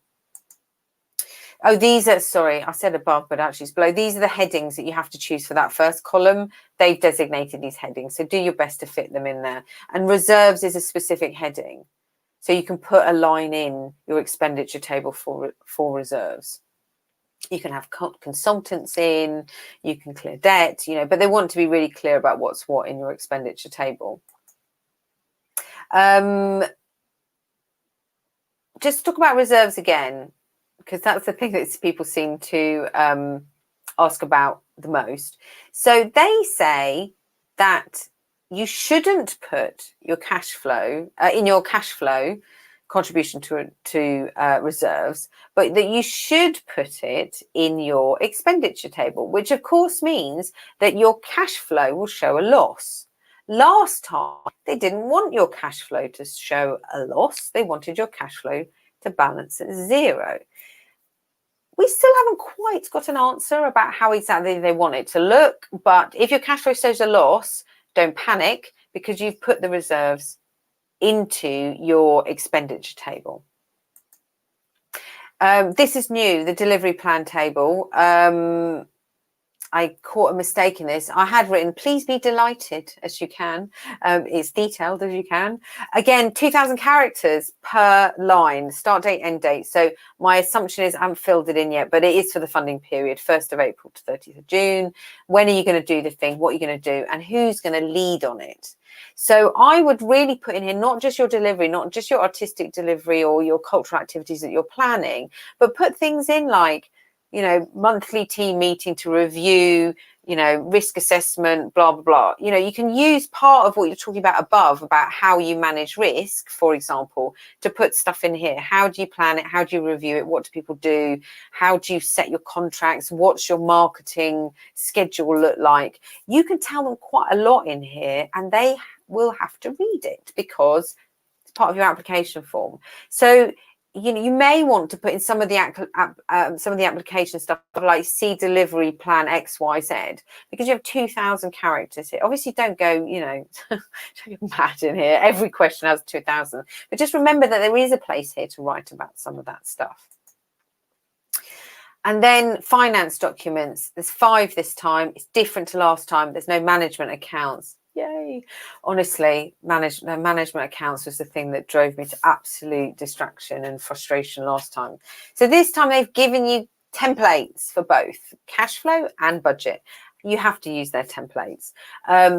Oh, these are, sorry, I said above, but actually it's below. These are the headings that you have to choose for that first column. They've designated these headings, so do your best to fit them in there. And reserves is a specific heading. So you can put a line in your expenditure table for reserves. You can have consultants in, you can clear debt, you know, but they want to be really clear about what's what in your expenditure table. Just talk about reserves again, because that's the thing that people seem to ask about the most. So they say that you shouldn't put your cash flow in your cash flow contribution to reserves, but that you should put it in your expenditure table, which of course means that your cash flow will show a loss. Last time, they didn't want your cash flow to show a loss. They wanted your cash flow to balance at zero. We still haven't quite got an answer about how exactly they want it to look, but if your cash flow shows a loss, don't panic, because you've put the reserves into your expenditure table. This is new, the delivery plan table. I caught a mistake in this. I had written, please be delighted as you can. It's detailed as you can. Again, 2,000 characters per line, start date, end date. So my assumption is I haven't filled it in yet, but it is for the funding period, 1st of April to 30th of June. When are you going to do the thing? What are you going to do? And who's going to lead on it? So I would really put in here, not just your delivery, not just your artistic delivery or your cultural activities that you're planning, but put things in like, you know, monthly team meeting to review, you know, risk assessment, blah, blah, blah. You know, you can use part of what you're talking about above, about how you manage risk, for example, to put stuff in here. How do you plan it? How do you review it? What do people do? How do you set your contracts? What's your marketing schedule look like? You can tell them quite a lot in here, and they will have to read it because it's part of your application form. So, you know, you may want to put in some of the application stuff like see delivery plan XYZ, because you have 2,000 characters here. Obviously, don't go, you know, don't get mad in here. Every question has 2,000, but just remember that there is a place here to write about some of that stuff. And then finance documents. There's 5 this time. It's different to last time. There's no management accounts. Yay. Honestly, management accounts was the thing that drove me to absolute distraction and frustration last time. So this time they've given you templates for both cash flow and budget. You have to use their templates,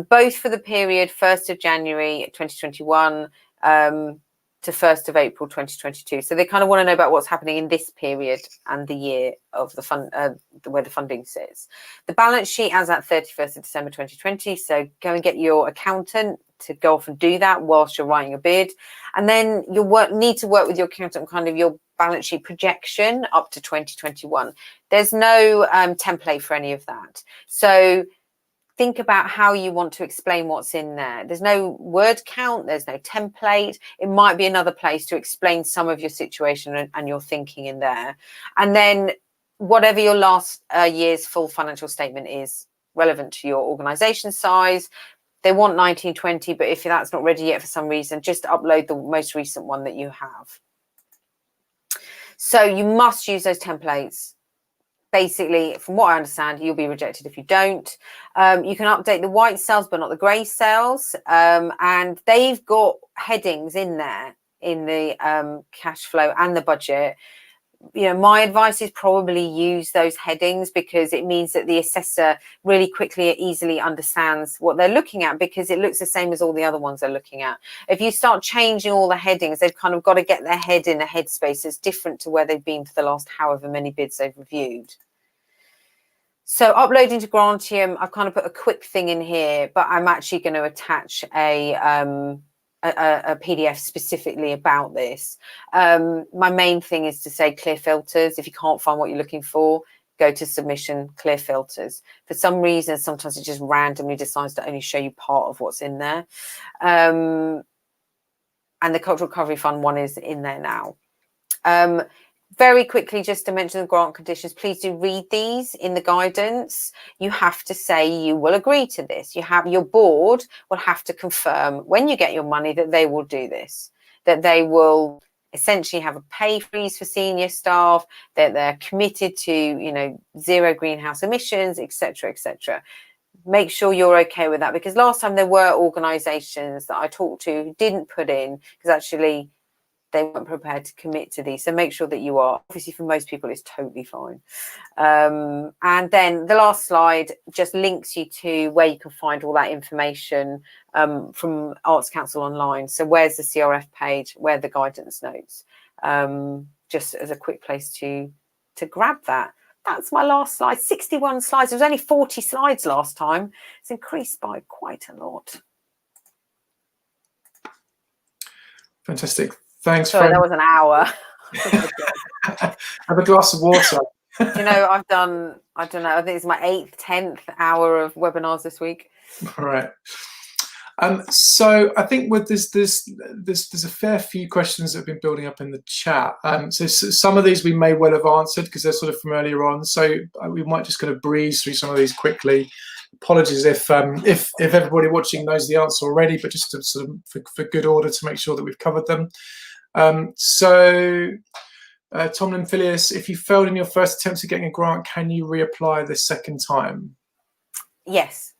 both for the period 1st of January 2021 to 1st of April 2022. So they kind of want to know about what's happening in this period and the year of the fund, where the funding sits. The balance sheet as at 31st of December 2020. So go and get your accountant to go off and do that whilst you're writing a bid. And then you'll need to work with your accountant on kind of your balance sheet projection up to 2021. There's no template for any of that. So think about how you want to explain what's in there. There's no word count, there's no template. It might be another place to explain some of your situation and your thinking in there. And then whatever your last year's full financial statement is relevant to your organization size. They want 1920, but if that's not ready yet for some reason, just upload the most recent one that you have. So you must use those templates. Basically, from what I understand, you'll be rejected if you don't. You can update the white cells, but not the grey cells. And they've got headings in there in the cash flow and the budget. my advice is probably use those headings, because it means that the assessor really quickly and easily understands what they're looking at, because it looks the same as all the other ones they're looking at. If you start changing all the headings, they've kind of got to get their head in a headspace that's different to where they've been for the last however many bids they've reviewed. So uploading to Grantium, I've kind of put a quick thing in here, but I'm actually going to attach a PDF specifically about this. My main thing is to say clear filters. If you can't find what you're looking for, go to submission, clear filters. For some reason, sometimes it just randomly decides to only show you part of what's in there. And the Cultural Recovery Fund one is in there now. Very quickly, just to mention the grant conditions, please do read these in the guidance. You have to say you will agree to this. Your board will have to confirm when you get your money that they will do this, that they will essentially have a pay freeze for senior staff, that they're committed to, zero greenhouse emissions, etc., etc. Make sure you're okay with that, because last time there were organisations that I talked to who didn't put in because actually they weren't prepared to commit to these. So make sure that you are. Obviously, for most people, it's totally fine. And then the last slide just links you to where you can find all that information from Arts Council Online. So where's the CRF page? Where are the guidance notes? Just as a quick place to grab that. That's my last slide. 61 slides. There was only 40 slides last time. It's increased by quite a lot. Fantastic. Thanks. Sorry, that was an hour. Have a glass of water. I've done, I don't know, I think it's my 8th, 10th hour of webinars this week. All right. So I think there's a fair few questions that have been building up in the chat. So some of these we may well have answered because they're sort of from earlier on. So we might just kind of breeze through some of these quickly. Apologies if everybody watching knows the answer already, but just to sort of for good order to make sure that we've covered them. Tomlin Phileas, if you failed in your first attempt at getting a grant, can you reapply the second time? Yes.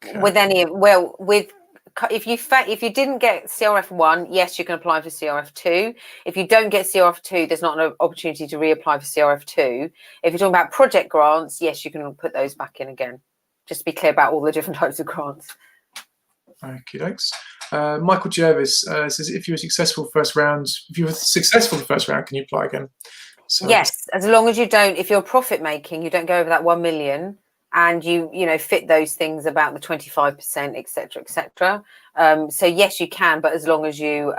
Okay. If you didn't get CRF 1, yes, you can apply for CRF 2. If you don't get CRF 2, there's not an opportunity to reapply for CRF 2. If you're talking about project grants, yes, you can put those back in again. Just to be clear about all the different types of grants. Okie dokes. Michael Jervis says, if you were successful the first round, can you apply again? So yes, as long as you don't, if you're profit making, you don't go over that 1 million and you fit those things about the 25%, etc., etc. So yes, you can, but as long as you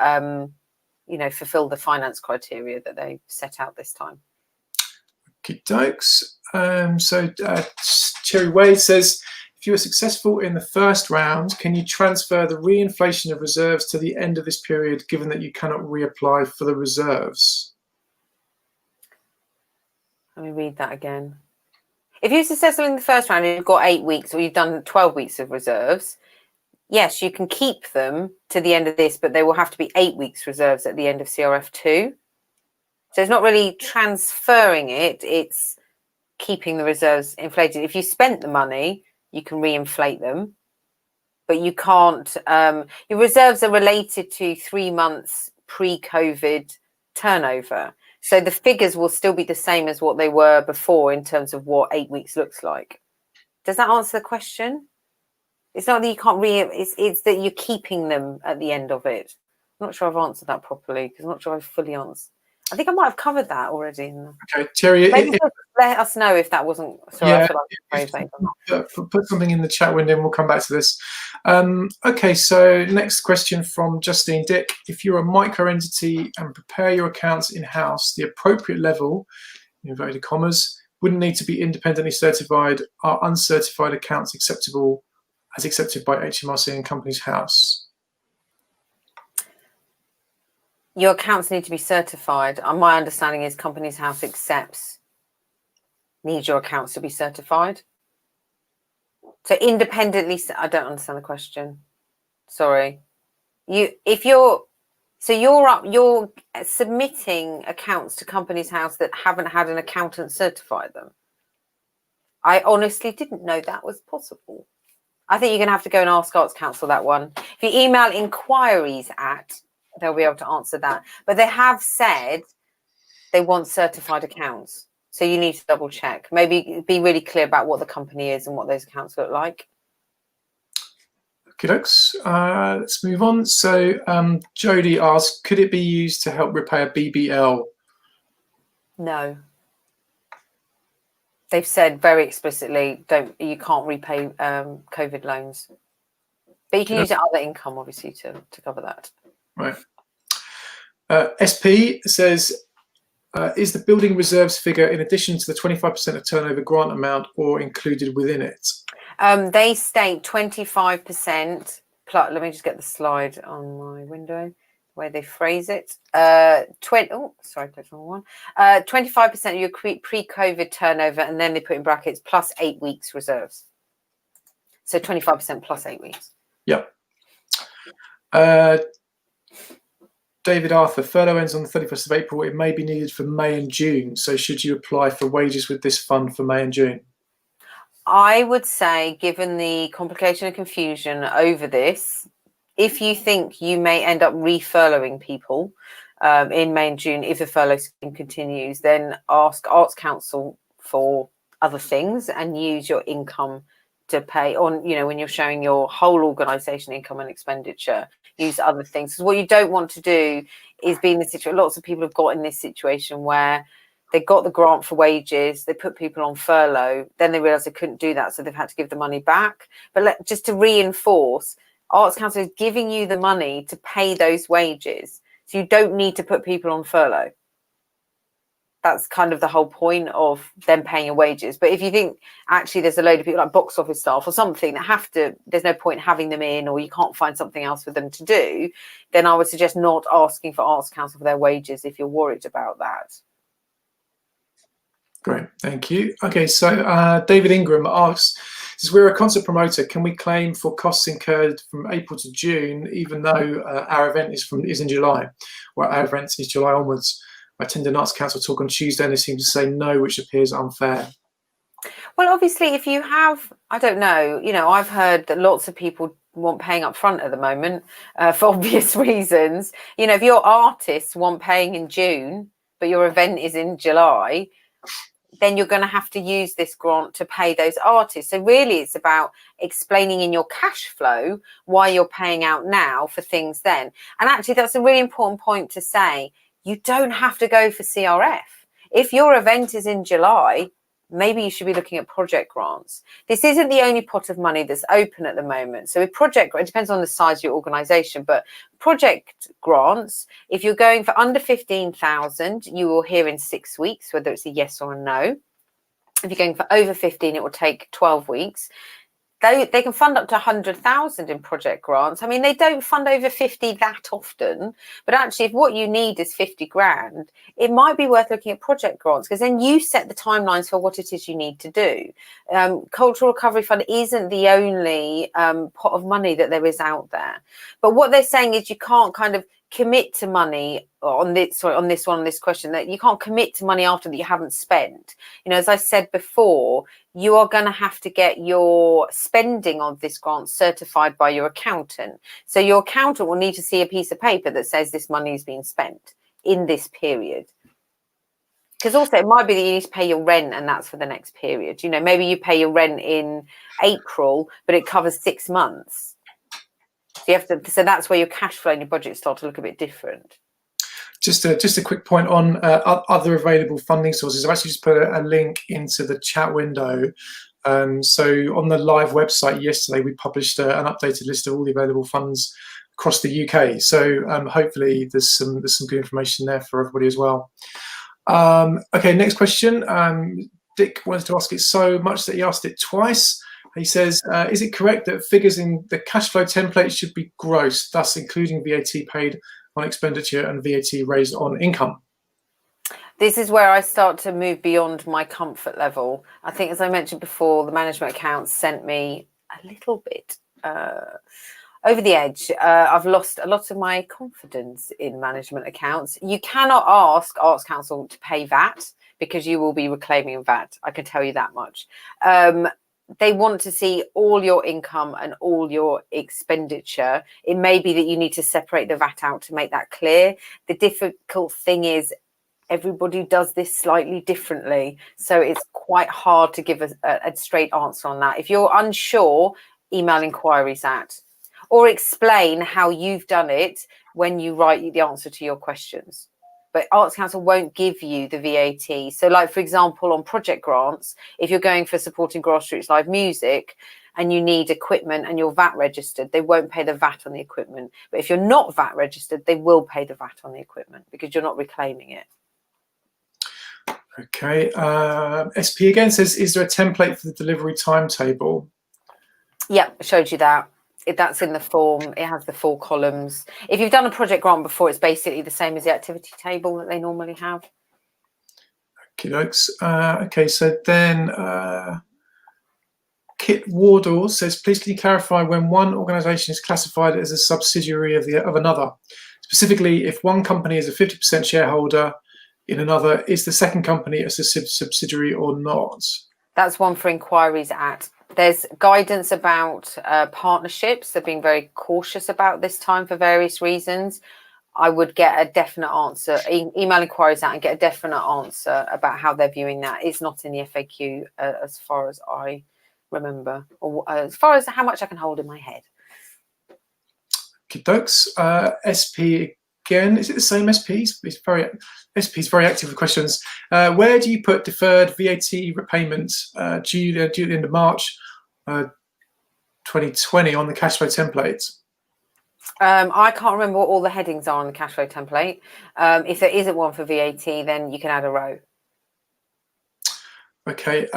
fulfill the finance criteria that they set out this time. Okie dokes. Cherry Wade says, if you were successful in the first round, can you transfer the reinflation of reserves to the end of this period, given that you cannot reapply for the reserves? Let me read that again. If you're successful in the first round and you've got 8 weeks or you've done 12 weeks of reserves, yes, you can keep them to the end of this, but they will have to be 8 weeks reserves at the end of CRF 2. So it's not really transferring it, it's keeping the reserves inflated. If you spent the money, you can reinflate them, but you can't. Your reserves are related to 3 months pre-COVID turnover. So the figures will still be the same as what they were before in terms of what 8 weeks looks like. Does that answer the question? It's not that you can't it's that you're keeping them at the end of it. I'm not sure I've answered that properly because I'm not sure I've fully answered. I think I might have covered that already. Okay, Terry. Maybe let us know if that wasn't. Sorry, yeah, I feel like put something in the chat window and we'll come back to this. Okay, so next question from Justine Dick. If you're a micro entity and prepare your accounts in-house, the appropriate level, in inverted commas, wouldn't need to be independently certified. Are uncertified accounts acceptable as accepted by HMRC and Companies House? Your accounts need to be certified. My understanding is Companies House needs your accounts to be certified. So independently, I don't understand the question. Sorry. You're submitting accounts to Companies House that haven't had an accountant certify them. I honestly didn't know that was possible. I think you're going to have to go and ask Arts Council that one. If you email inquiries they'll be able to answer that. But they have said They want certified accounts. So you need to double check. Maybe be really clear about what the company is and what those accounts look like. Okay, let's move on. So Jody asks, could it be used to help repay a BBL? No. They've said very explicitly, you can't repay COVID loans. But you can use other income, obviously, to cover that. Right. SP says, is the building reserves figure in addition to the 25% of turnover grant amount or included within it? They state 25% plus, let me just get the slide on my window where they phrase it. 25% of your pre-COVID turnover, and then they put in brackets plus 8 weeks reserves. So 25% plus 8 weeks. Yep. David Arthur, furlough ends on the 31st of April. It may be needed for May and June. So should you apply for wages with this fund for May and June? I would say, given the complication and confusion over this, if you think you may end up refurloughing people in May and June, if the furlough scheme continues, then ask Arts Council for other things and use your income to pay on, when you're showing your whole organisation income and expenditure, use other things. Because what you don't want to do is be in the situation, lots of people have got in this situation where they got the grant for wages, they put people on furlough, then they realised they couldn't do that, so they've had to give the money back. But just to reinforce, Arts Council is giving you the money to pay those wages, so you don't need to put people on furlough. That's kind of the whole point of them paying your wages. But if you think actually there's a load of people like box office staff or something that there's no point having them in, or you can't find something else for them to do, then I would suggest not asking for Arts Council for their wages if you're worried about that. Great, thank you. Okay, so David Ingram asks, since we're a concert promoter, can we claim for costs incurred from April to June, even though our event is in July, or our event is July onwards? I attended an Arts Council talk on Tuesday and they seem to say no, which appears unfair. Well, obviously, if you have, I don't know, I've heard that lots of people want paying up front at the moment for obvious reasons. If your artists want paying in June, but your event is in July, then you're going to have to use this grant to pay those artists. So really, it's about explaining in your cash flow why you're paying out now for things then. And actually, that's a really important point to say. You don't have to go for CRF. If your event is in July, maybe you should be looking at project grants. This isn't the only pot of money that's open at the moment. So with project, it depends on the size of your organisation, but project grants, if you're going for under 15,000, you will hear in 6 weeks whether it's a yes or a no. If you're going for over 15, it will take 12 weeks. They can fund up to 100,000 in project grants. I mean, they don't fund over 50 that often, but actually if what you need is 50 grand, it might be worth looking at project grants, because then you set the timelines for what it is you need to do. Cultural Recovery Fund isn't the only pot of money that there is out there. But what they're saying is you can't kind of commit to money on this question, that you can't commit to money after that you haven't spent. As I said before, you are going to have to get your spending of this grant certified by your accountant. So your accountant will need to see a piece of paper that says this money is being spent in this period. Because also it might be that you need to pay your rent and that's for the next period. Maybe you pay your rent in April, but it covers 6 months. So that's where your cash flow and your budget start to look a bit different. Just a quick point on other available funding sources. I've actually just put a link into the chat window. So on the live website yesterday, we published an updated list of all the available funds across the UK. So hopefully there's some good information there for everybody as well. Okay, next question. Dick wanted to ask it so much that he asked it twice. He says, is it correct that figures in the cash flow template should be gross, thus including VAT paid on expenditure and VAT raised on income? This is where I start to move beyond my comfort level. I think, as I mentioned before, the management accounts sent me a little bit over the edge. I've lost a lot of my confidence in management accounts. You cannot ask Arts Council to pay VAT because you will be reclaiming VAT. I can tell you that much. They want to see all your income and all your expenditure. It may be that you need to separate the VAT out to make that clear. The difficult thing is everybody does this slightly differently. So it's quite hard to give a straight answer on that. If you're unsure, email inquiries at, or explain how you've done it when you write the answer to your questions. But Arts Council won't give you the VAT. So like, for example, on project grants, if you're going for supporting grassroots live music and you need equipment and you're VAT registered, they won't pay the VAT on the equipment. But if you're not VAT registered, they will pay the VAT on the equipment because you're not reclaiming it. Okay. SP again says, is there a template for the delivery timetable? Yeah, I showed you that. That's in the form. It has the 4 columns. If you've done a project grant before, it's basically the same as the activity table that they normally have. Okay, dokes. Okay, so then Kit Wardle says, please can you clarify when one organisation is classified as a subsidiary of another? Specifically, if one company is a 50% shareholder in another, is the second company a subsidiary or not? That's one for inquiries at. There's guidance about partnerships. They're being very cautious about this time for various reasons. I would get a definite answer, email inquiries out and get a definite answer about how they're viewing that. It's not in the FAQ as far as I remember, or as far as how much I can hold in my head. Okay, dokes. SP again, is it the same SPs? SP's very active with questions. Where do you put deferred VAT repayments due at the end of March 2020 on the cash flow template? I can't remember what all the headings are on the cash flow template. If there isn't one for VAT, then you can add a row. Okay,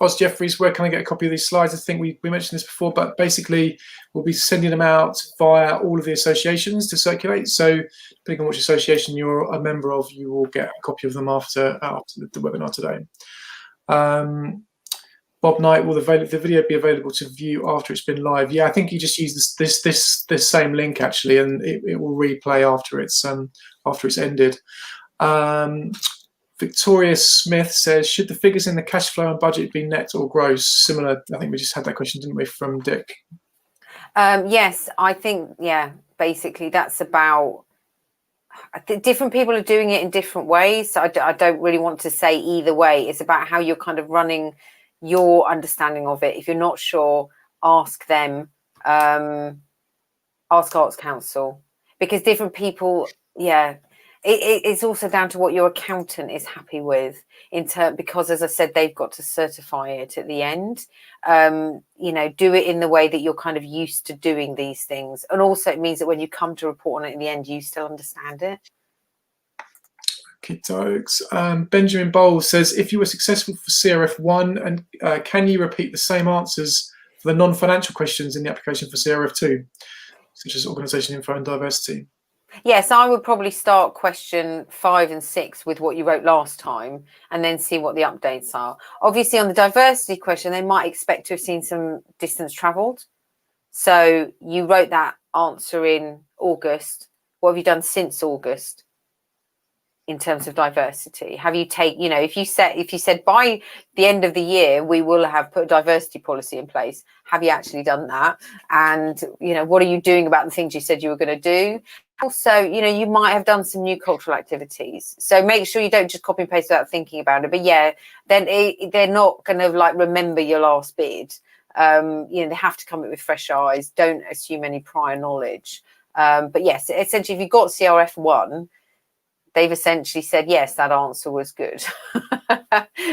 Oz Jeffries, where can I get a copy of these slides? I think we mentioned this before, but basically we'll be sending them out via all of the associations to circulate. So depending on which association you're a member of, you will get a copy of them after the webinar today. Bob Knight, will the video be available to view after it's been live? Yeah, I think you just use this same link actually, and it will replay after it's ended. Victoria Smith says, should the figures in the cash flow and budget be net or gross? Similar, I think we just had that question, didn't we, from Dick? Yes, I think, yeah, basically that's about, I think different people are doing it in different ways. So I don't really want to say either way. It's about how you're kind of running your understanding of it. If you're not sure, ask them, ask Arts Council, because different people, yeah, it's also down to what your accountant is happy with because as I said, they've got to certify it at the end. You know, do it in the way that you're kind of used to doing these things. And also it means that when you come to report on it in the end, you still understand it. Okay, dokes. Benjamin Bowles says, if you were successful for CRF1, and can you repeat the same answers for the non-financial questions in the application for CRF2, such as organisation info and diversity? Yes, I would probably start question 5 and 6 with what you wrote last time and then see what the updates are. Obviously, on the diversity question, they might expect to have seen some distance travelled. So you wrote that answer in August. What have you done since August in terms of diversity? Have you you know, if you said by the end of the year, we will have put a diversity policy in place, have you actually done that? And, you know, what are you doing about the things you said you were going to do? Also, you know, you might have done some new cultural activities. So make sure you don't just copy and paste without thinking about it. But yeah, then they're not going to like remember your last bid. You know, they have to come in with fresh eyes. Don't assume any prior knowledge. But yes, essentially, if you've got CRF1, they've essentially said, yes, that answer was good.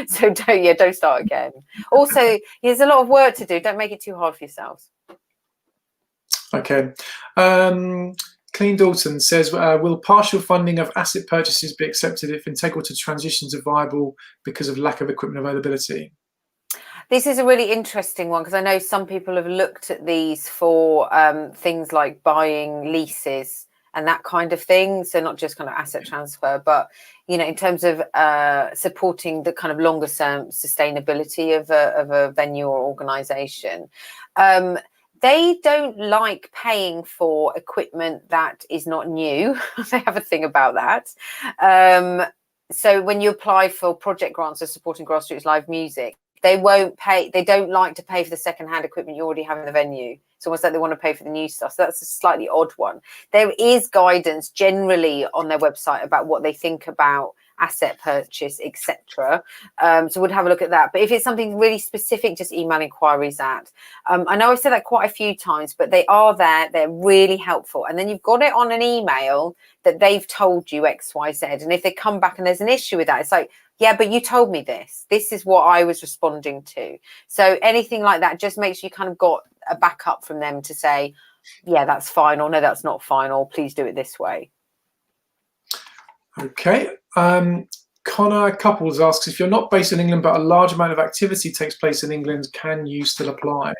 So don't start again. Also, there's a lot of work to do. Don't make it too hard for yourselves. Okay. Clean Dalton says, will partial funding of asset purchases be accepted if integral to transitions are viable because of lack of equipment availability? This is a really interesting one because I know some people have looked at these for things like buying leases and that kind of thing. So not just kind of asset transfer, but, you know, in terms of supporting the kind of longer term sustainability of a venue or organisation. They don't like paying for equipment that is not new. They have a thing about that. So when you apply for project grants or supporting grassroots live music, they won't pay. They don't like to pay for the second-hand equipment you already have in the venue. It's almost like they want to pay for the new stuff. So that's a slightly odd one. There is guidance generally on their website about what they think about asset purchase, etc. So we'd have a look at that. But if it's something really specific, just email inquiries at. I know I've said that quite a few times, but they are there. They're really helpful. And then you've got it on an email that they've told you X, Y, Z. And if they come back and there's an issue with that, it's like, yeah, but you told me this. This is what I was responding to. So anything like that just makes you kind of got a backup from them to say, yeah, that's fine, or no, that's not fine, or please do it this way. Okay. Connor Couples asks, if you're not based in England but a large amount of activity takes place in England, can you still apply?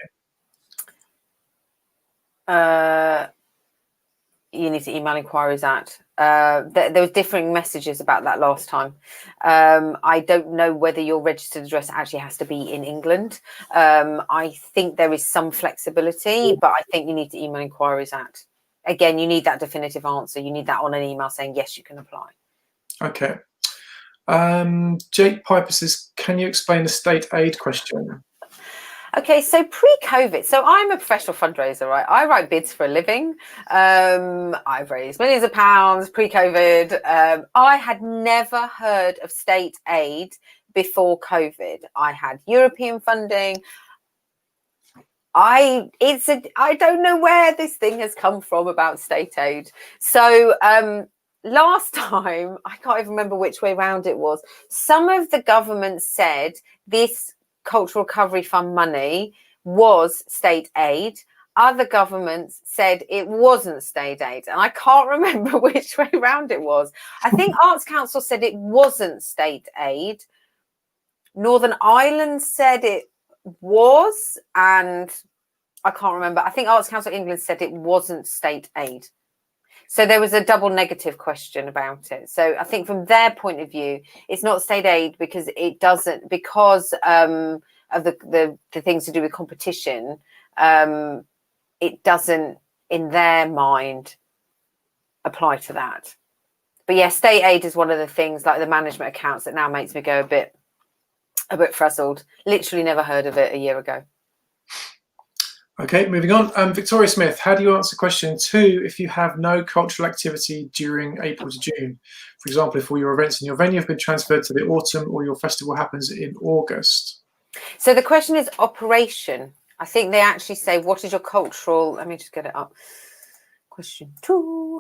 You need to email inquiries at. There was differing messages about that last time. I don't know whether your registered address actually has to be in England. I think there is some flexibility, but I think you need to email inquiries at. Again, you need that definitive answer. You need that on an email saying, yes, you can apply. Okay. Jake Piper says, can you explain the state aid question? Okay, so pre-COVID, so I'm a professional fundraiser, right? I write bids for a living. I've raised millions of pounds pre-COVID. I had never heard of state aid before COVID. I had European funding. I don't know where this thing has come from about state aid. So last time, I can't even remember which way round it was. Some of the governments said this Cultural Recovery Fund money was state aid. Other governments said it wasn't state aid. And I can't remember which way round it was. I think Arts Council said it wasn't state aid. Northern Ireland said it was, and I can't remember. I think Arts Council England said it wasn't state aid. So there was a double negative question about it. So I think from their point of view, it's not state aid because it doesn't, because of the things to do with competition, it doesn't, in their mind, apply to that. But yeah, state aid is one of the things, like the management accounts, that now makes me go a bit frazzled. Literally never heard of it a year ago. Okay, moving on. Victoria Smith, how do you answer question 2 if you have no cultural activity during April to June? For example, if all your events in your venue have been transferred to the autumn or your festival happens in August. So the question is operation. I think they actually say, what is your cultural... Let me just get it up. Question 2.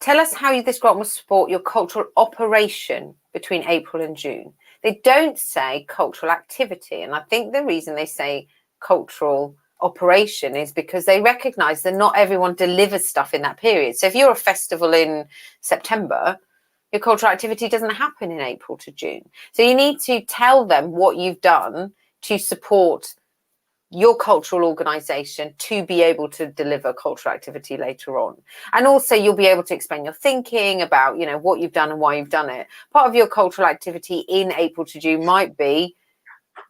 Tell us how this grant will support your cultural operation between April and June. They don't say cultural activity. And I think the reason they say cultural operation is because they recognise that not everyone delivers stuff in that period. So if you're a festival in September, your cultural activity doesn't happen in April to June. So you need to tell them what you've done to support your cultural organisation to be able to deliver cultural activity later on. And also you'll be able to explain your thinking about, you know, what you've done and why you've done it. Part of your cultural activity in April to June might be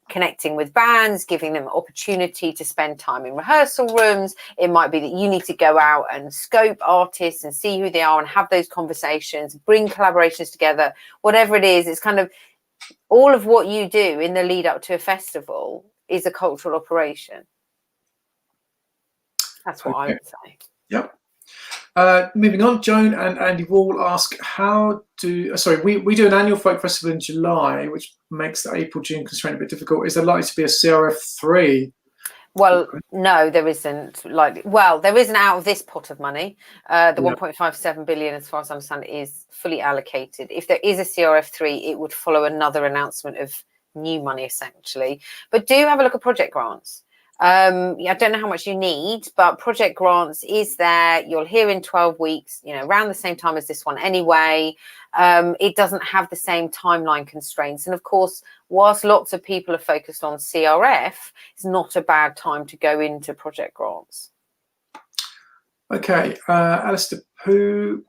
connecting with bands, giving them opportunity to spend time in rehearsal rooms. It might be that you need to go out and scope artists and see who they are and have those conversations, bring collaborations together. Whatever it is, it's kind of all of what you do in the lead up to a festival is a cultural operation. That's what I would say. Yep. Moving on, Joan and Andy Wall ask, how do... we do an annual folk festival in July, which makes the April-June constraint a bit difficult. Is there likely to be a CRF3? Well, no, there isn't. There isn't out of this pot of money. The 1.57 billion, as far as I understand, is fully allocated. If there is a CRF3, it would follow another announcement of new money, essentially. But do have a look at project grants. I don't know how much you need, but project grants is there. You'll hear in 12 weeks, you know, around the same time as this one anyway. It doesn't have the same timeline constraints. And of course, whilst lots of people are focused on CRF, it's not a bad time to go into project grants. Okay, Alistair Pugh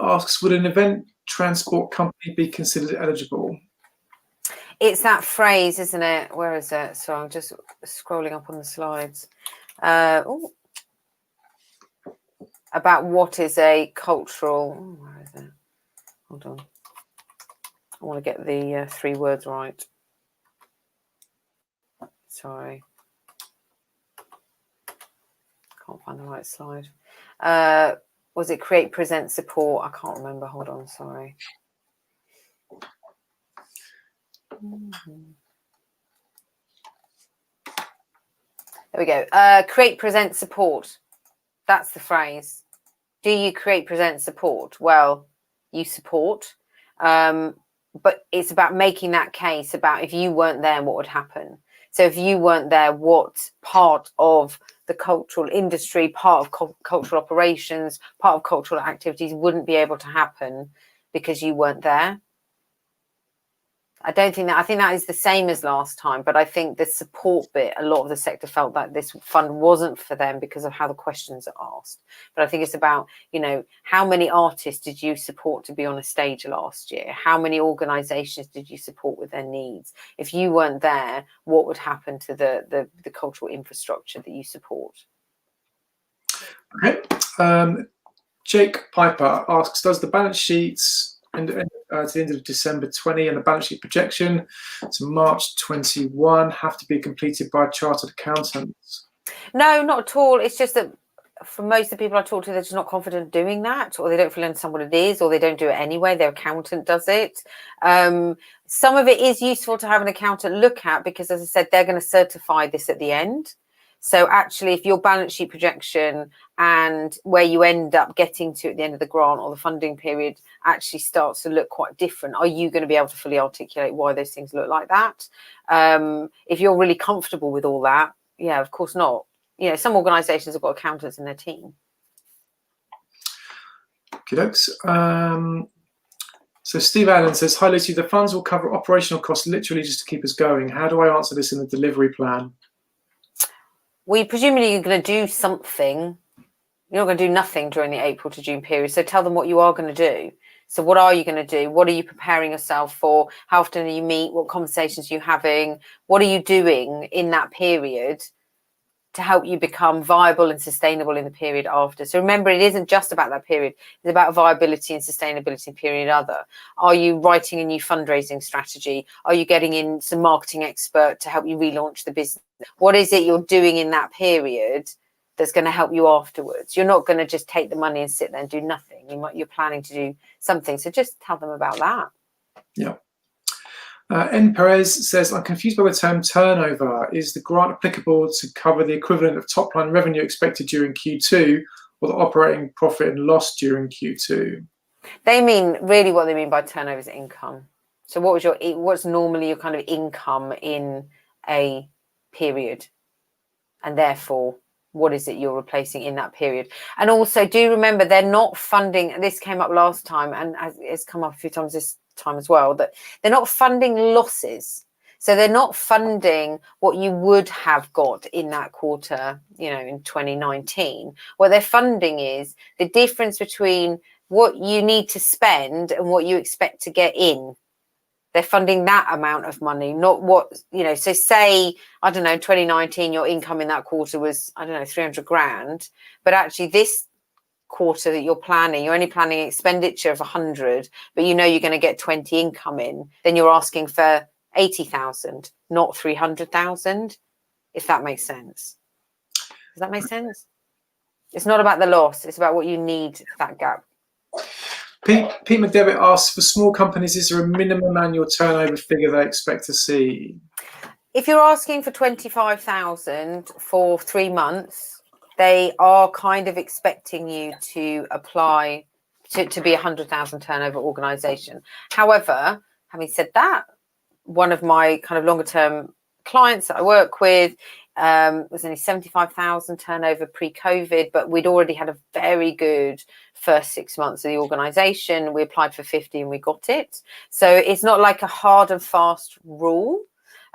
asks, would an event transport company be considered eligible? It's that phrase, isn't it? Where is it? So I'm just scrolling up on the slides. About what is a cultural... where is it? Hold on. I want to get the 3 words right. Sorry. Can't find the right slide. was it create, present, support? I can't remember. Hold on, sorry. There we go. Create, present, support. That's the phrase. Do you create, present, support? Well, you support. But it's about making that case about if you weren't there, what would happen? So if you weren't there, what part of the cultural industry, part of cultural operations, part of cultural activities wouldn't be able to happen because you weren't there? I think that is the same as last time, but I think the support bit, a lot of the sector felt that this fund wasn't for them because of how the questions are asked. But I think it's about, how many artists did you support to be on a stage last year? How many organisations did you support with their needs? If you weren't there, what would happen to the cultural infrastructure that you support? Okay. Jake Piper asks, does the balance sheets to the end of December 20 and the balance sheet projection to March 21 have to be completed by chartered accountants? No, not at all. It's just that for most of the people I talk to, they're just not confident doing that, or they don't feel understand what it is, or they don't do it anyway. Their accountant does it. Some of it is useful to have an accountant look at because, as I said, they're going to certify this at the end. So actually, if your balance sheet projection and where you end up getting to at the end of the grant or the funding period actually starts to look quite different, are you going to be able to fully articulate why those things look like that? If you're really comfortable with all that, yeah, of course not. Some organisations have got accountants in their team. Okay, so Steve Allen says, hi Lucy, the funds will cover operational costs literally just to keep us going. How do I answer this in the delivery plan? Well, presumably you're going to do something. You're not going to do nothing during the April to June period. So tell them what you are going to do. So what are you going to do? What are you preparing yourself for? How often do you meet? What conversations are you having? What are you doing in that period to help you become viable and sustainable in the period after? So remember, it isn't just about that period. It's about viability and sustainability in period other. Are you writing a new fundraising strategy? Are you getting in some marketing expert to help you relaunch the business? What is it you're doing in that period that's going to help you afterwards? You're not going to just take the money and sit there and do nothing. You're planning to do something. So just tell them about that. Yeah. N. Perez says, I'm confused by the term turnover. Is the grant applicable to cover the equivalent of top line revenue expected during Q2 or the operating profit and loss during Q2? They mean, really what they mean by turnover is income. So what's normally your kind of income in a period? And therefore, what is it you're replacing in that period? And also do remember, they're not funding, this came up last time and it's come up a few times this time as well, that they're not funding losses. So they're not funding what you would have got in that quarter, in 2019. What they're funding is the difference between what you need to spend and what you expect to get in. They're funding that amount of money, not what, so say, I don't know, 2019, your income in that quarter was, 300 grand. But actually this quarter that you're only planning expenditure of 100, but you're going to get 20 income in, then you're asking for 80,000, not 300,000, if that makes sense. Does that make sense? It's not about the loss. It's about what you need, that gap. Pete McDevitt asks, for small companies, is there a minimum annual turnover figure they expect to see? If you're asking for 25,000 for 3 months, they are kind of expecting you to apply to be a 100,000 turnover organisation. However, having said that, one of my kind of longer term clients that I work with was only 75,000 turnover pre-COVID, but we'd already had a very good first 6 months of the organisation. We applied for 50 and we got it. So it's not like a hard and fast rule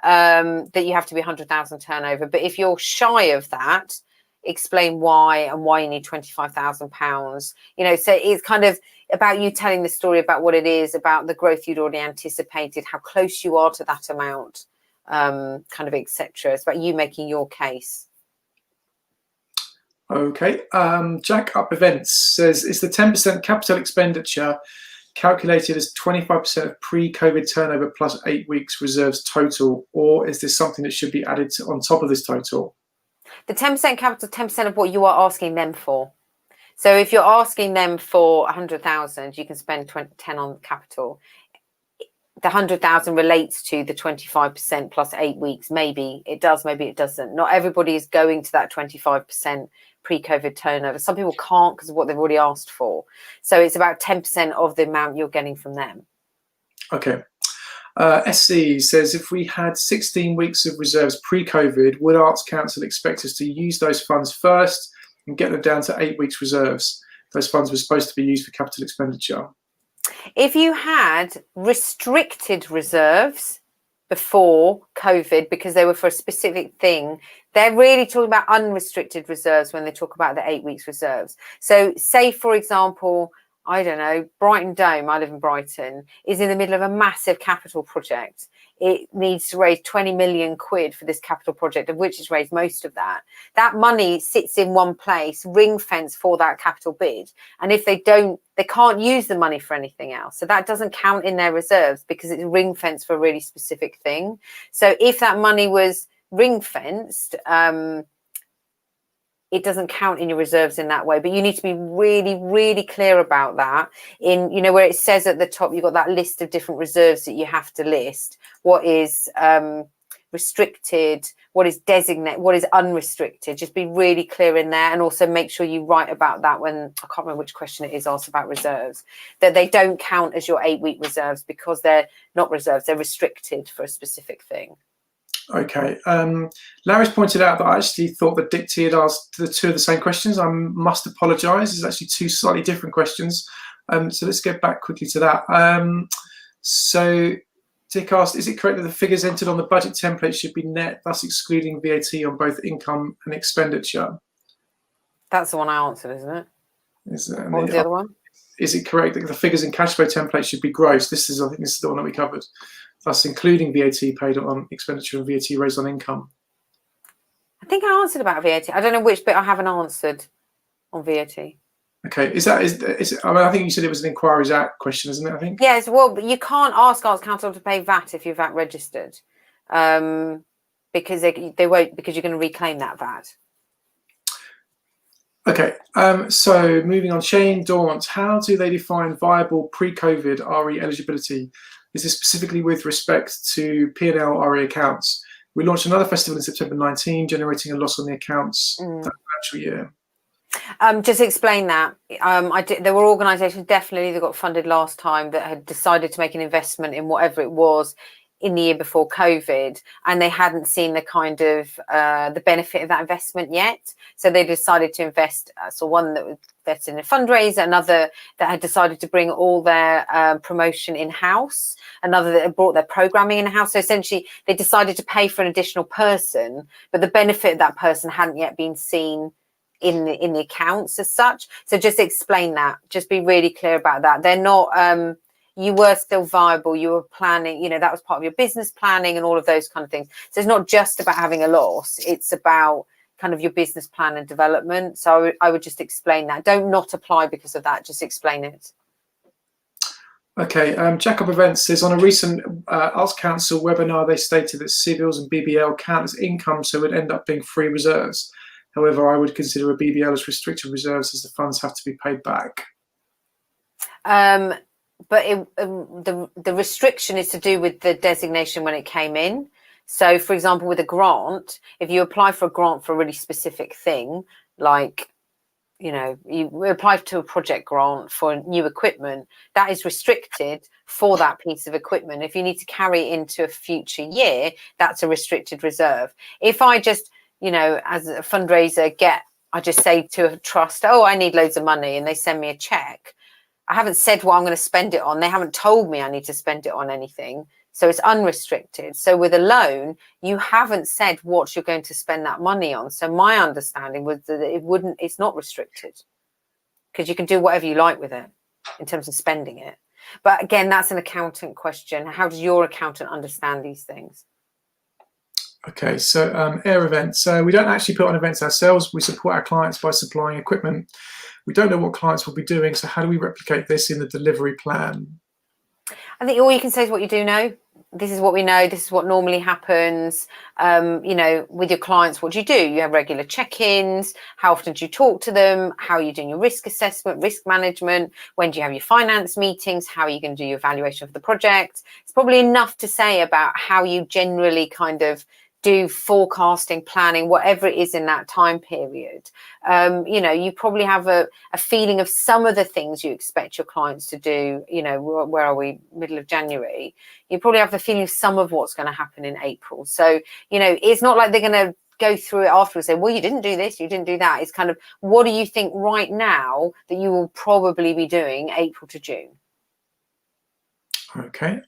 that you have to be 100,000 turnover. But if you're shy of that, explain why and why you need £25,000. So it's kind of about you telling the story about what it is, about the growth you'd already anticipated, how close you are to that amount, kind of etc. It's about you making your case. Okay. Jack Up Events says, is the 10% capital expenditure calculated as 25% of pre-COVID turnover plus 8 weeks reserves total, or is this something that should be added on top of this total? The 10% capital, 10% of what you are asking them for. So if you're asking them for 100,000, you can spend 10 on capital. The 100,000 relates to the 25% plus 8 weeks. Maybe it does, maybe it doesn't. Not everybody is going to that 25% pre-COVID turnover. Some people can't because of what they've already asked for. So it's about 10% of the amount you're getting from them. Okay. SC says, if we had 16 weeks of reserves pre-COVID, would Arts Council expect us to use those funds first and get them down to 8 weeks reserves? Those funds were supposed to be used for capital expenditure. If you had restricted reserves before COVID because they were for a specific thing, they're really talking about unrestricted reserves when they talk about the 8 weeks reserves. So say, for example, I don't know, Brighton Dome, I live in Brighton, is in the middle of a massive capital project. It needs to raise 20 million quid for this capital project, of which it's raised most of that. That money sits in one place, ring fence for that capital bid. And if they don't, they can't use the money for anything else. So that doesn't count in their reserves because it's ring fenced for a really specific thing. So if that money was ring fenced, it doesn't count in your reserves in that way, but you need to be really, really clear about that. In, you know, where it says at the top, you've got that list of different reserves that you have to list. What is restricted, what is designated, what is unrestricted. Just be really clear in there, and also make sure you write about that when, I can't remember which question it is asked about reserves, that they don't count as your 8 week reserves because they're not reserves, they're restricted for a specific thing. Okay. Larry's pointed out that I actually thought that Dicty had asked the two of the same questions. I must apologise. It's actually two slightly different questions. So let's get back quickly to that. So Dick asked, is it correct that the figures entered on the budget template should be net, thus excluding VAT on both income and expenditure? That's the one I answered, isn't it? What was the other one? Is it correct that the figures in cash flow template should be gross? I think this is the one that we covered. Thus including VAT paid on expenditure and VAT raised on income. I think I answered about VAT. I don't know which bit I haven't answered on VAT. Okay, I mean, I think you said it was an Inquiries Act question, isn't it? I think. Yes, well, but you can't ask Arts Council to pay VAT if you're VAT registered, because they won't, because you're going to reclaim that VAT. Okay, so moving on, Shane Daunt, how do they define viable pre-COVID RE eligibility? Is this specifically with respect to P&L RE accounts? We launched another festival in September 19, generating a loss on the accounts that financial year. Just explain that. There were organisations definitely that got funded last time that had decided to make an investment in whatever it was in the year before COVID, and they hadn't seen the kind of the benefit of that investment yet. So they decided to invest. So one that was invested in a fundraiser, another that had decided to bring all their promotion in-house, another that had brought their programming in-house. So essentially they decided to pay for an additional person, but the benefit of that person hadn't yet been seen in the accounts as such. So just explain that. Just be really clear about that. They're not... you were still viable, you were planning, you know, that was part of your business planning and all of those kind of things. So it's not just about having a loss, it's about kind of your business plan and development. So I would just explain that. Don't not apply because of that, just explain it. Okay, Jacob Events says, on a recent Arts Council webinar, they stated that civils and BBL count as income, so it would end up being free reserves. However, I would consider a BBL as restricted reserves as the funds have to be paid back. But the restriction is to do with the designation when it came in. So, for example, with a grant, if you apply for a grant for a really specific thing, like, you know, you apply to a project grant for new equipment, that is restricted for that piece of equipment. If you need to carry it into a future year, that's a restricted reserve. If I just, you know, as a fundraiser, I just say to a trust, oh, I need loads of money, and they send me a check. I haven't said what I'm going to spend it on. They haven't told me I need to spend it on anything. So it's unrestricted. So with a loan, you haven't said what you're going to spend that money on. So my understanding was that it's not restricted, because you can do whatever you like with it in terms of spending it. But again, that's an accountant question. How does your accountant understand these things? Okay, so air events. We don't actually put on events ourselves. We support our clients by supplying equipment. We don't know what clients will be doing, so how do we replicate this in the delivery plan? I think all you can say is what you do know. this is what we know, this is what normally happens. With your clients, what do? You have regular check-ins. How often do you talk to them? How are you doing your risk assessment, risk management? When do you have your finance meetings? How are you going to do your evaluation of the project? It's probably enough to say about how you generally kind of do forecasting, planning, whatever it is in that time period. You probably have a feeling of some of the things you expect your clients to do. Where are we? Middle of January. You probably have the feeling of some of what's going to happen in April. So, it's not like they're going to go through it afterwards and say, well, you didn't do this, you didn't do that. It's kind of, what do you think right now that you will probably be doing April to June? Okay.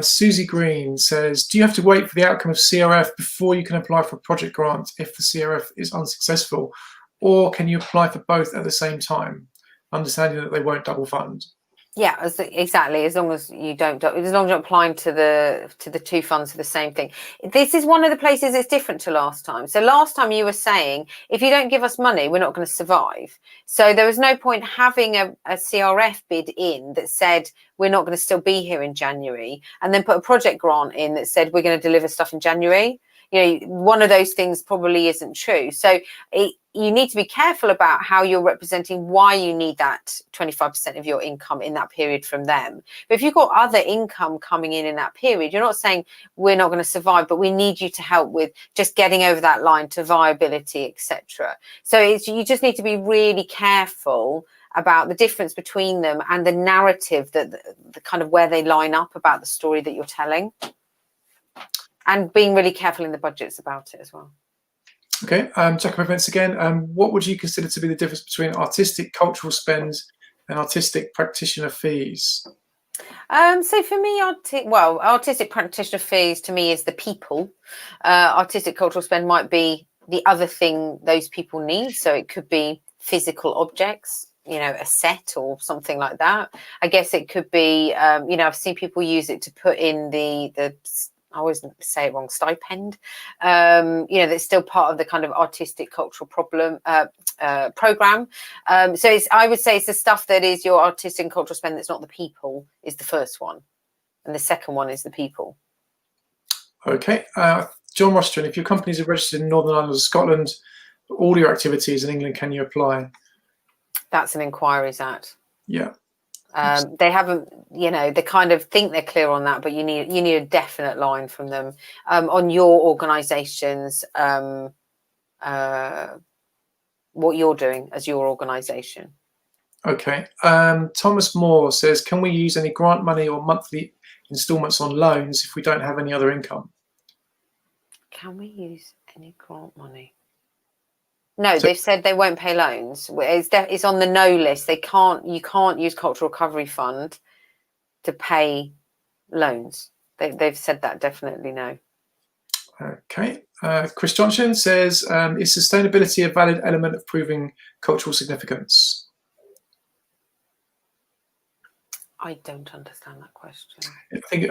Susie Green says, do you have to wait for the outcome of CRF before you can apply for a project grant if the CRF is unsuccessful? Or can you apply for both at the same time, understanding that they won't double fund? Yeah, exactly. As long as you're applying to the two funds for the same thing. This is one of the places it's different to last time. So last time you were saying, if you don't give us money, we're not going to survive. So there was no point having a CRF bid in that said we're not going to still be here in January, and then put a project grant in that said we're going to deliver stuff in January. One of those things probably isn't true. So you need to be careful about how you're representing why you need that 25% of your income in that period from them. But if you've got other income coming in that period, you're not saying we're not going to survive, but we need you to help with just getting over that line to viability, etc. So you just need to be really careful about the difference between them and the narrative, that the kind of where they line up about the story that you're telling. And being really careful in the budgets about it as well. Okay, Jacob Events again. What would you consider to be the difference between artistic cultural spend and artistic practitioner fees? So for me, artistic practitioner fees to me is the people. Artistic cultural spend might be the other thing those people need. So it could be physical objects, a set or something like that. I guess it could be, I've seen people use it to put in the I always say it wrong, stipend, that's still part of the kind of artistic cultural program. So I would say it's the stuff that is your artistic and cultural spend that's not the people is the first one. And the second one is the people. Okay. John Rostron, if your companies are registered in Northern Ireland or Scotland, all your activities in England, can you apply? That's an Inquiries Act. Yeah. They haven't, they kind of think they're clear on that, but you need a definite line from them on your organisation's what you're doing as your organisation. Okay. Thomas Moore says, can we use any grant money or monthly instalments on loans if we don't have any other income? Can we use any grant money? No, they've said they won't pay loans. It's on the no list. You can't use Cultural Recovery Fund to pay loans. They've said that definitely no. Okay. Chris Johnson says, is sustainability a valid element of proving cultural significance? I don't understand that question.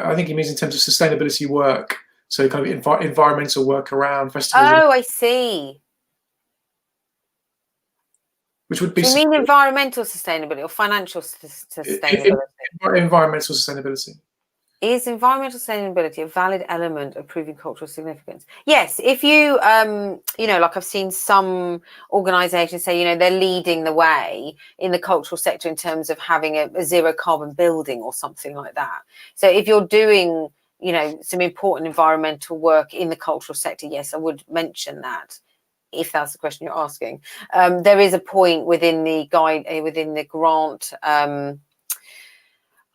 I think he means in terms of sustainability work. So kind of environmental work around festivals. Oh, I see. Which would be. Do you mean environmental sustainability or financial sustainability? Environmental sustainability. Is environmental sustainability a valid element of proving cultural significance? Yes. If you, like I've seen some organisations say, they're leading the way in the cultural sector in terms of having a zero carbon building or something like that. So if you're doing, some important environmental work in the cultural sector, yes, I would mention that. If that's the question you're asking, there is a point within the grant.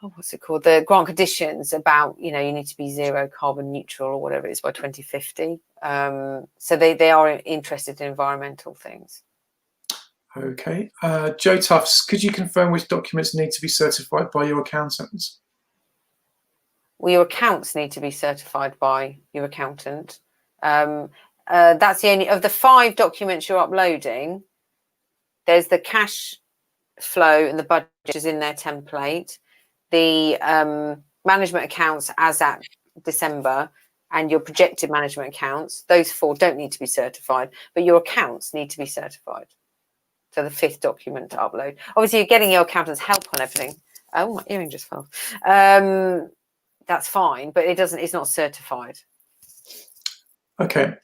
What's it called? The grant conditions about, you need to be zero carbon neutral or whatever it is by 2050. So they are interested in environmental things. Okay. Joe Tufts, could you confirm which documents need to be certified by your accountants? Well, your accounts need to be certified by your accountant. That's the only of the 5 documents you're uploading. There's the cash flow and the budget is in their template. The management accounts as at December and your projected management accounts, those 4 don't need to be certified, but your accounts need to be certified. So the 5th document to upload. Obviously, you're getting your accountant's help on everything. Oh, my earring just fell. that's fine, but it's not certified. Okay.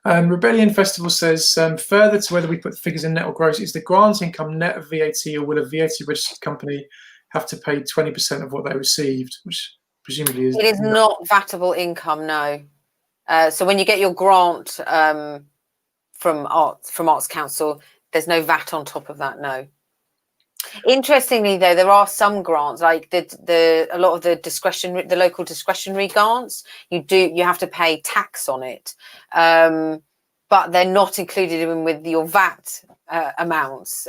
Rebellion Festival says, further to whether we put figures in net or gross, is the grant income net of VAT, or will a VAT registered company have to pay 20% of what they received, which presumably is... It is not vatable income, no. So when you get your grant from Arts Council, there's no VAT on top of that, no. Interestingly, though, there are some grants, like a lot of the local discretionary grants. You have to pay tax on it, but they're not included in with your VAT amounts.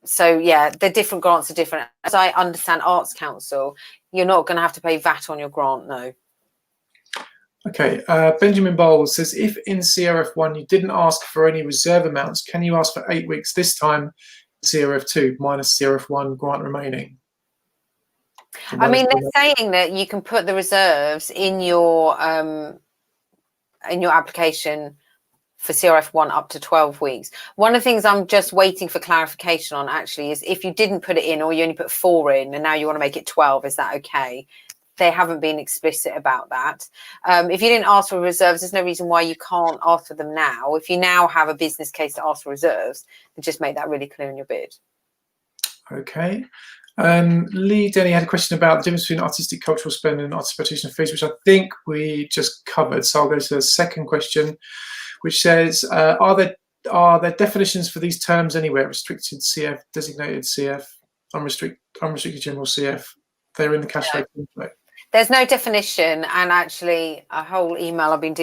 So yeah, the different grants are different. As I understand, Arts Council, you're not going to have to pay VAT on your grant, no. Okay, Benjamin Bowles says, if in CRF1 you didn't ask for any reserve amounts, can you ask for 8 weeks this time? CRF2 minus CRF1 grant remaining. I mean, they're saying that you can put the reserves in your application for CRF1 up to 12 weeks. One of the things I'm just waiting for clarification on actually is if you didn't put it in, or you only put 4 in and now you want to make it 12, is that okay? They haven't been explicit about that. If you didn't ask for reserves, there's no reason why you can't ask for them now. If you now have a business case to ask for reserves, then just make that really clear in your bid. Okay. Lee Denny had a question about the difference between artistic cultural spend and artist participation fees, which I think we just covered. So I'll go to the second question, which says, are there definitions for these terms anywhere? Restricted CF, designated CF, unrestricted general CF? They're in the cash flow template. There's no definition, and actually a whole email I've been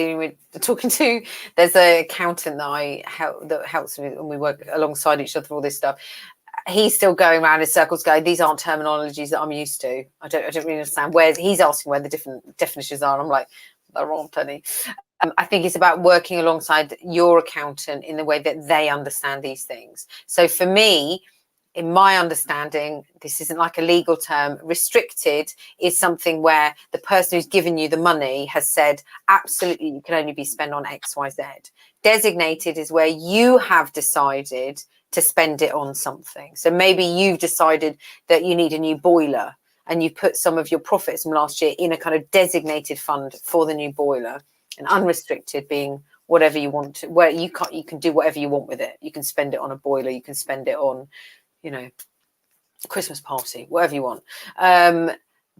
talking to, there's an accountant that helps me, and we work alongside each other for all this stuff. He's still going around in circles going, these aren't terminologies that I'm used to. I don't really understand where he's asking where the different definitions are. And I'm like, there aren't any. I think it's about working alongside your accountant in the way that they understand these things. So for me, in my understanding, this isn't like a legal term. Restricted is something where the person who's given you the money has said, absolutely, you can only be spent on X, Y, Z. Designated is where you have decided to spend it on something. So maybe you've decided that you need a new boiler and you put some of your profits from last year in a kind of designated fund for the new boiler, and unrestricted being whatever you want to, where you can do whatever you want with it. You can spend it on a boiler, you can spend it on, you know, Christmas party, whatever you want.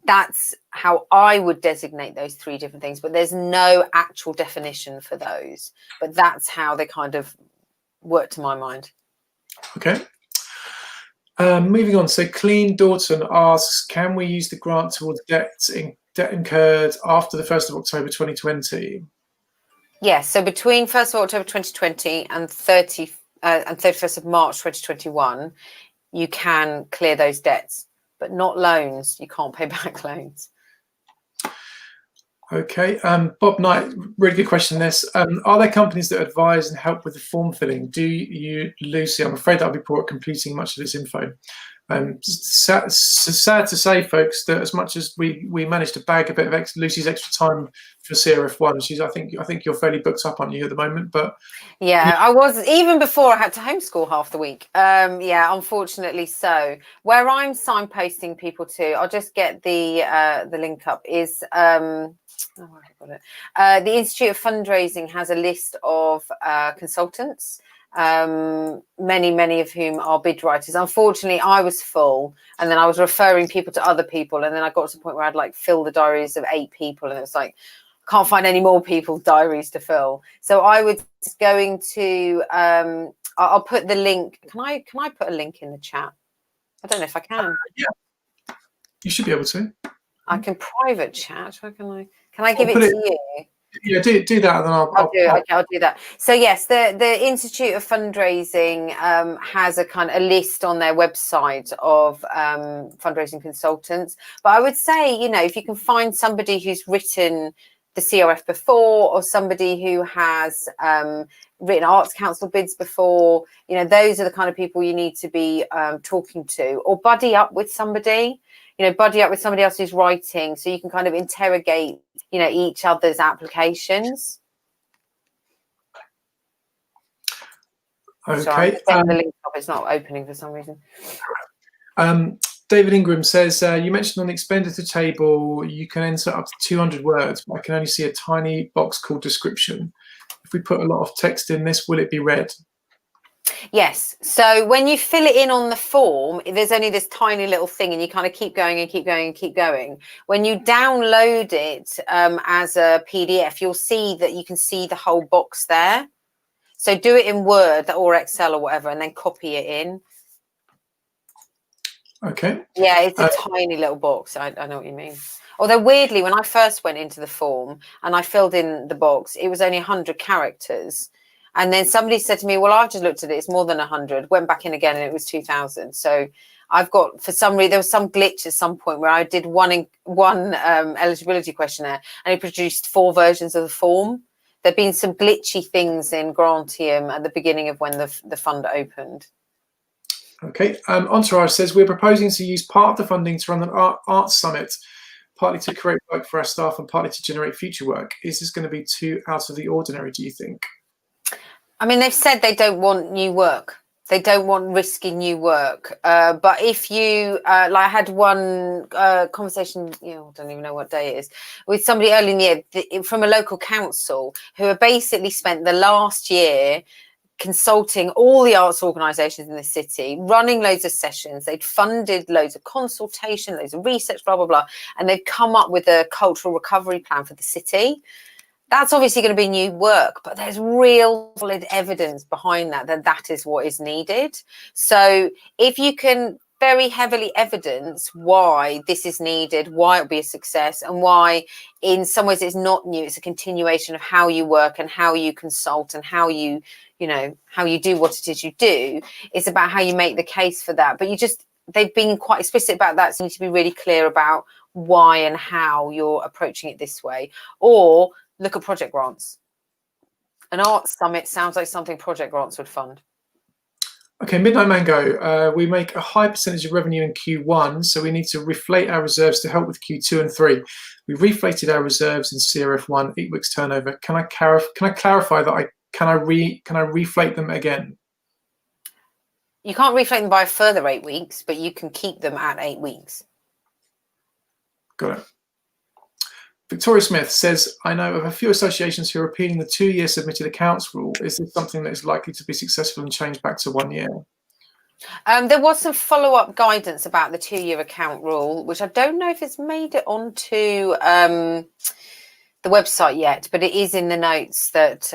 That's how I would designate those 3 different things, but there's no actual definition for those, but that's how they kind of work to my mind. Okay. Moving on. So Clean Dorton asks, can we use the grant towards debt incurred after the 1st of October 2020? Yes. So between 1st of October 2020 and 31st of March 2021, you can clear those debts, but not loans. You can't pay back loans. Okay. Bob Knight, really good question this. Are there companies that advise and help with the form filling? Do you, Lucy? I'm afraid I'll be poor at completing much of this info. Sad to say, folks, that as much as we managed to bag a bit of Lucy's extra time for CRF1, I think you're fairly booked up, aren't you, at the moment? But yeah, I was, even before I had to homeschool half the week. Yeah, unfortunately so. Where I'm signposting people to, I'll just get the link up, is oh, I've got it. The Institute of Fundraising has a list of consultants, many of whom are bid writers. Unfortunately, I was full, and then I was referring people to other people, and then I got to the point where I'd like fill the diaries of 8 people, and it was like, can't find any more people's diaries to fill. So I was going to I'll put the link. Can I put a link in the chat? I don't know if I can. Yeah, you should be able to. I can private chat. How can I? Can I give it to you? Yeah, do that, and then I'll do it. Okay, I'll do that. So yes, the Institute of Fundraising has a list on their website of fundraising consultants. But I would say, you know, if you can find somebody who's written the CRF before, or somebody who has written Arts Council bids before, you know, those are the kind of people you need to be talking to, or buddy up with somebody. You know, buddy up with somebody else who's writing, so you can kind of interrogate, you know, each other's applications. Okay. Sorry, the link up, it's not opening for some reason. David Ingram says, you mentioned on the expenditure table, you can enter up to 200 words, but I can only see a tiny box called description. If we put a lot of text in this, will it be read? Yes. So when you fill it in on the form, there's only this tiny little thing and you kind of keep going and keep going and keep going. When you download it as a PDF, you'll see that you can see the whole box there. So do it in Word or Excel or whatever, and then copy it in. Okay. Yeah, it's a tiny little box. I know what you mean. Although weirdly, when I first went into the form and I filled in the box, it was only 100 characters. And then somebody said to me, well, I've just looked at it. It's more than 100. Went back in again and it was 2,000. So I've got, for some reason, there was some glitch at some point where I did one eligibility questionnaire and it produced 4 versions of the form. There've been some glitchy things in Grantium at the beginning of when the fund opened. Okay. Entourage says, we're proposing to use part of the funding to run an arts summit, partly to create work for our staff and partly to generate future work. Is this going to be too out of the ordinary, do you think? I mean, they've said they don't want new work. They don't want risky new work. But if you, like I had one conversation, I don't even know what day it is, with somebody early in the year from a local council who have basically spent the last year consulting all the arts organisations in the city, running loads of sessions. They'd funded loads of consultation, loads of research, blah, blah, blah. And they'd come up with a cultural recovery plan for the city. That's obviously going to be new work, but there's real solid evidence behind that is what is needed. So if you can very heavily evidence why this is needed, why it'll be a success, and why in some ways it's not new, it's a continuation of how you work and how you consult and how you do what it is you do. It's about how you make the case for that. But they've been quite explicit about that. So you need to be really clear about why and how you're approaching it this way. Or look at project grants. An arts summit sounds like something project grants would fund. Okay, Midnight Mango, we make a high percentage of revenue in Q1, so we need to reflate our reserves to help with Q2 and 3. We reflated our reserves in CRF1, 8 weeks turnover. Can I clarify that can I reflate them again? You can't reflate them by a further 8 weeks, but you can keep them at 8 weeks. Got it. Victoria Smith says, I know of a few associations who are appealing the 2-year submitted accounts rule. Is this something that is likely to be successful and change back to 1 year? There was some follow-up guidance about the 2-year account rule, which I don't know if it's made it onto the website yet, but it is in the notes that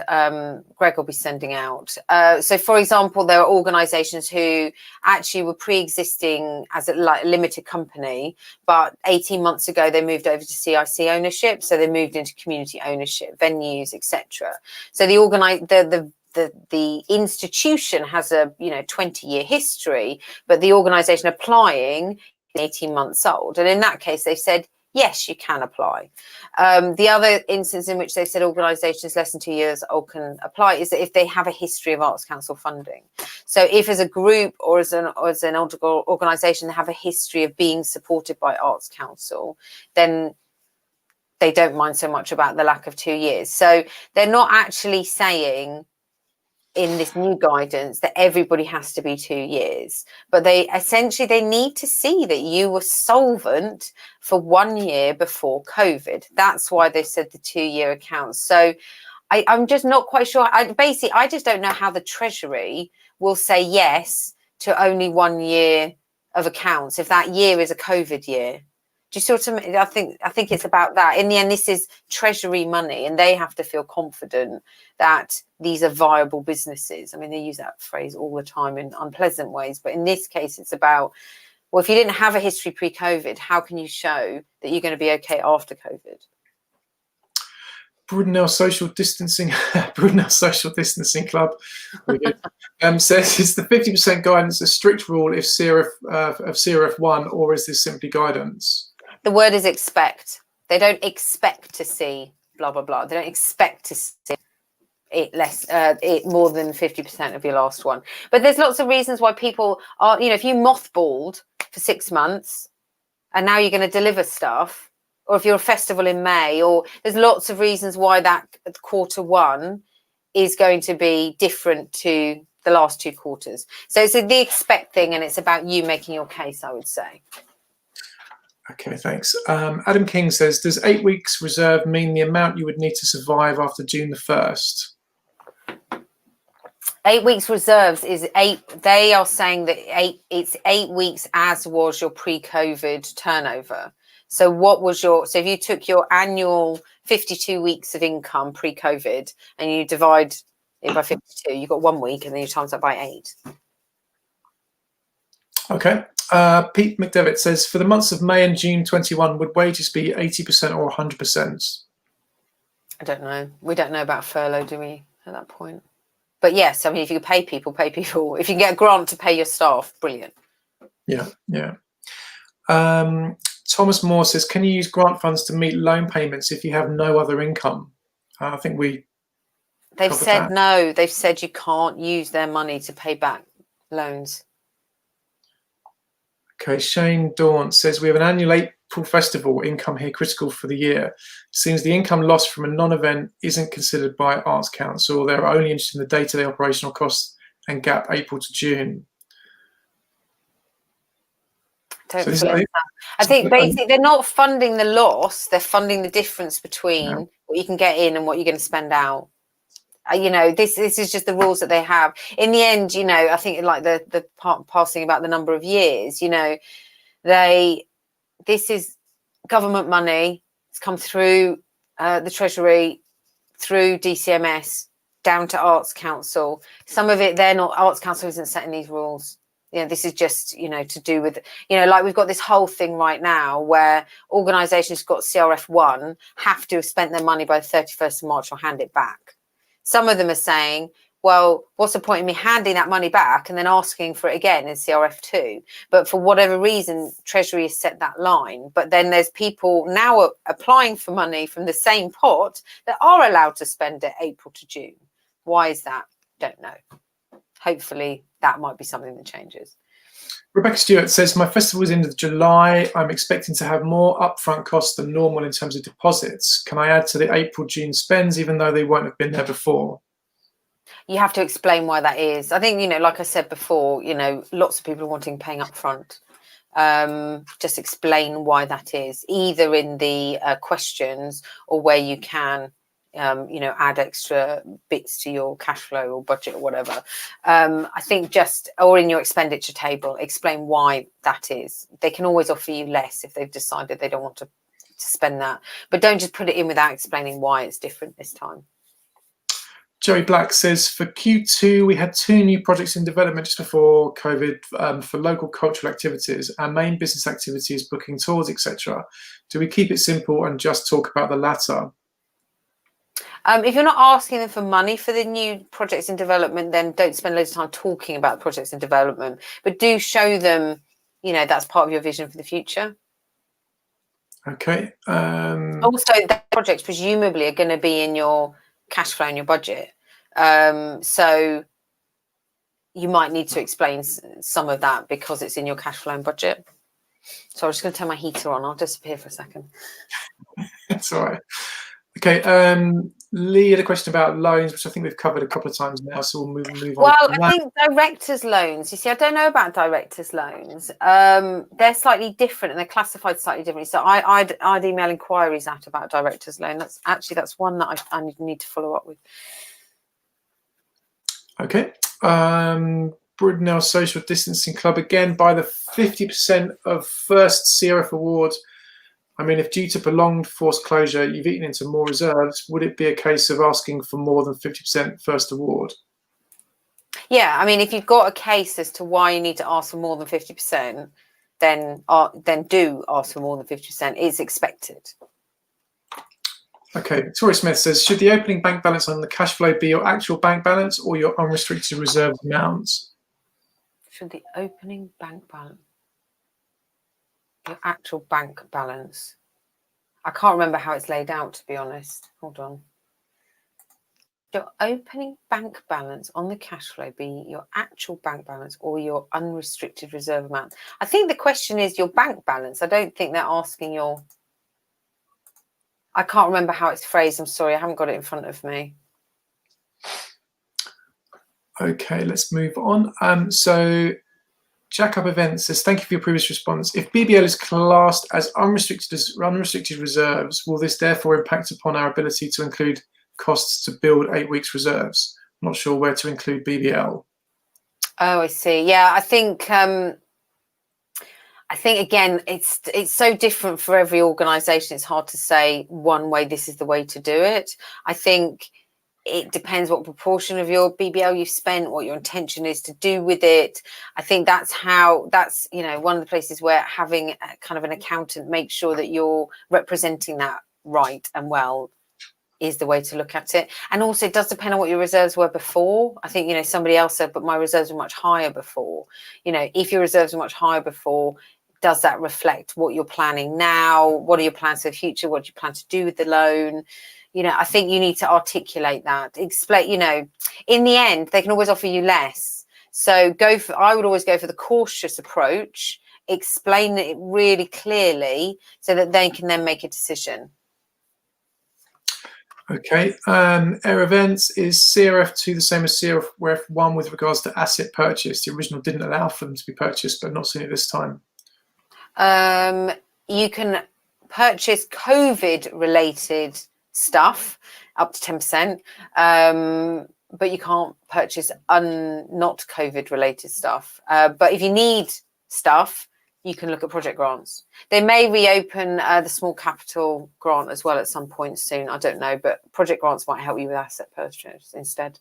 Greg will be sending out. So, for example, there are organisations who actually were pre-existing as a limited company, but 18 months ago they moved over to CIC ownership, so they moved into community ownership, venues, etc. So the institution has a 20-year history, but the organisation applying is 18 months old, and in that case they said, yes, you can apply. The other instance in which they said organisations less than 2 years old can apply is that if they have a history of Arts Council funding. So if as a group or as an organisation they have a history of being supported by Arts Council, then they don't mind so much about the lack of 2 years. So they're not actually saying in this new guidance that everybody has to be 2 years, but they need to see that you were solvent for 1 year before COVID. That's why they said the 2-year accounts. So I'm just not quite sure. I just don't know how the Treasury will say yes to only 1 year of accounts if that year is a COVID year. Do you see what I mean? I think it's about that. In the end, this is Treasury money, and they have to feel confident that these are viable businesses. I mean, they use that phrase all the time in unpleasant ways, but in this case, it's about, well, if you didn't have a history pre-COVID, how can you show that you're going to be okay after COVID? Brudenell Social Distancing, Brudenell Social Distancing Club, says, is the 50% guidance a strict rule if CRF1, or is this simply guidance? The word is expect. They don't expect to see blah, blah, blah. They don't expect to see it more than 50% of your last one. But there's lots of reasons why people are, if you mothballed for 6 months and now you're going to deliver stuff, or if you're a festival in May, or there's lots of reasons why that Q1 is going to be different to the last 2 quarters. So it's the expect thing, and it's about you making your case, I would say. Okay, thanks. Adam King says, does 8 weeks reserve mean the amount you would need to survive after June the 1st? 8 weeks reserves is 8. They are saying that it's 8 weeks as was your pre-COVID turnover. So what was so if you took your annual 52 weeks of income pre-COVID and you divide it by 52, you've got 1 week, and then you times that by 8. Okay. Pete McDevitt says, for the months of May and June 21, would wages be 80% or 100%? I don't know. We don't know about furlough, do we, at that point? But yes, I mean, if you pay people, pay people. If you can get a grant to pay your staff, brilliant. Yeah, yeah. Thomas Moore says, can you use grant funds to meet loan payments if you have no other income? I think they've said that. No. They've said you can't use their money to pay back loans. Okay, Shane Daunt says, we have an annual April festival, income here critical for the year. Seems the income lost from a non-event isn't considered by Arts Council. They're only interested in the day-to-day operational costs and gap April to June. I think basically they're not funding the loss, they're funding the difference between what you can get in and what you're going to spend out. You know, this is just the rules that they have. In the end, you know, I think like the passing about the number of years, you know, this is government money. It's come through the Treasury, through DCMS, down to Arts Council. Some of it, Arts Council isn't setting these rules. You know, this is just, you know, to do with, you know, like we've got this whole thing right now where organisations got CRF1 have to have spent their money by the 31st of March or hand it back. Some of them are saying, well, what's the point in me handing that money back and then asking for it again in CRF2? But for whatever reason, Treasury has set that line. But then there's people now applying for money from the same pot that are allowed to spend it April to June. Why is that? Don't know. Hopefully that might be something that changes. Rebecca Stewart says, my festival is end of July. I'm expecting to have more upfront costs than normal in terms of deposits. Can I add to the April-June spends, even though they won't have been there before? You have to explain why that is. I think, you know, like I said before, you know, lots of people are wanting paying upfront. Just explain why that is, either in the questions or where you can, you know, add extra bits to your cash flow or budget or whatever. I think or in your expenditure table, explain why that is. They can always offer you less if they've decided they don't want to spend that, but don't just put it in without explaining why it's different this time. Joey Black says, for Q2, we had 2 new projects in development just before COVID for local cultural activities. Our main business activity is booking tours, etc. Do we keep it simple and just talk about the latter? If you're not asking them for money for the new projects in development, then don't spend loads of time talking about projects in development, but do show them, you know, that's part of your vision for the future. Okay. Also, the projects presumably are going to be in your cash flow and your budget. So you might need to explain some of that because it's in your cash flow and budget. So I'm just going to turn my heater on. I'll disappear for a second. That's all right. Okay, Lee had a question about loans, which I think we've covered a couple of times now, so we'll move on. Well, I think directors' loans, you see, I don't know about directors' loans. They're slightly different and they're classified slightly differently. So I'd email inquiries out about directors' loan. That's one that I need to follow up with. Okay. Bridnell Social Distancing Club, again, by the 50% of first CRF award. I mean, if due to prolonged forced closure, you've eaten into more reserves, would it be a case of asking for more than 50% first award? Yeah, I mean, if you've got a case as to why you need to ask for more than 50%, then do ask for more than 50%. It's expected. Okay, Victoria Smith says, should the opening bank balance on the cash flow be your actual bank balance or your unrestricted reserve amounts? Should the opening bank balance? Your actual bank balance. I can't remember how it's laid out, to be honest. Hold on. Your opening bank balance on the cash flow be your actual bank balance or your unrestricted reserve amount? I think the question is your bank balance. I don't think they're asking your... I can't remember how it's phrased. I'm sorry, I haven't got it in front of me. Okay, let's move on. So Jack Up Events says, thank you for your previous response. If BBL is classed as unrestricted reserves, will this therefore impact upon our ability to include costs to build 8 weeks reserves? I'm not sure where to include BBL. Oh, I see. Yeah, I think again, it's so different for every organisation. It's hard to say one way, this is the way to do it. I think it depends what proportion of your BBL you've spent, what your intention is to do with it. I think that's one of the places where having a kind of an accountant make sure that you're representing that right and well is the way to look at it. And also it does depend on what your reserves were before. I think, somebody else said, but my reserves were much higher before. If your reserves were much higher before, does that reflect what you're planning now? What are your plans for the future? What do you plan to do with the loan? I think you need to articulate that, explain, in the end, they can always offer you less. So I would always go for the cautious approach, explain it really clearly so that they can then make a decision. Okay. Air Events, is CRF2 the same as CRF1 with regards to asset purchase? The original didn't allow for them to be purchased, but not seen it this time. You can purchase COVID-related stuff up to 10%, but you can't purchase not COVID-related stuff. But if you need stuff, you can look at project grants. They may reopen the small capital grant as well at some point soon. I don't know, but project grants might help you with asset purchase instead.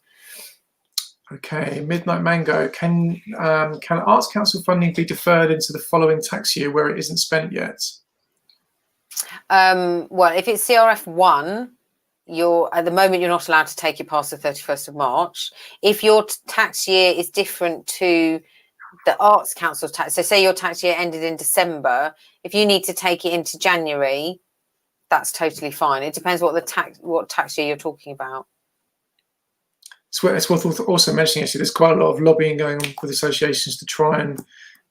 Okay, Midnight Mango. Can Arts Council funding be deferred into the following tax year where it isn't spent yet? Well, if it's CRF1, at the moment you're not allowed to take it past the 31st of March. If your tax year is different to the Arts Council tax, so say your tax year ended in December, if you need to take it into January, that's totally fine. It depends what tax year you're talking about. It's worth also mentioning, actually, there's quite a lot of lobbying going on with associations to try and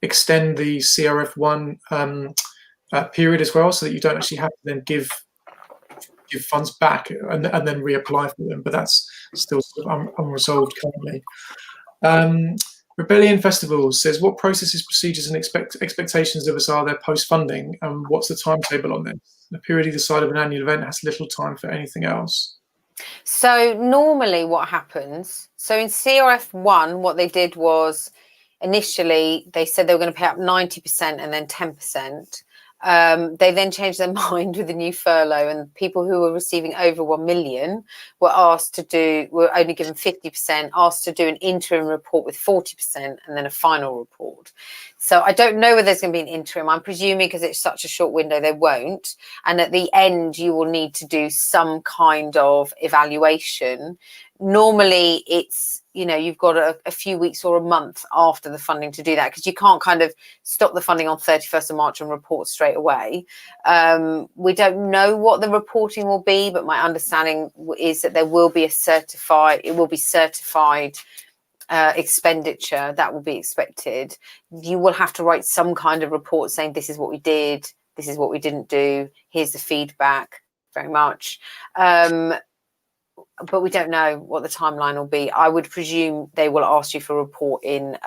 extend the CRF1 period as well, so that you don't actually have to then give funds back and then reapply for them. But that's still sort of unresolved currently. Rebellion Festival says, what processes, procedures and expectations of us are there post-funding, and what's the timetable on this? The period either side of an annual event has little time for anything else. So normally what happens, so in CRF1, what they did was initially they said they were going to pay up 90% and then 10%. They then changed their mind with the new furlough, and people who were receiving over 1 million were only given 50%, asked to do an interim report with 40% and then a final report. So I don't know whether there's going to be an interim. I'm presuming because it's such a short window, they won't. And at the end, you will need to do some kind of evaluation. Normally it's, you've got a few weeks or a month after the funding to do that, because you can't kind of stop the funding on 31st of March and report straight away. We don't know what the reporting will be, but my understanding is that there will be certified expenditure that will be expected. You will have to write some kind of report saying this is what we did, this is what we didn't do, here's the feedback, very much. But we don't know what the timeline will be. I would presume they will ask you for a report in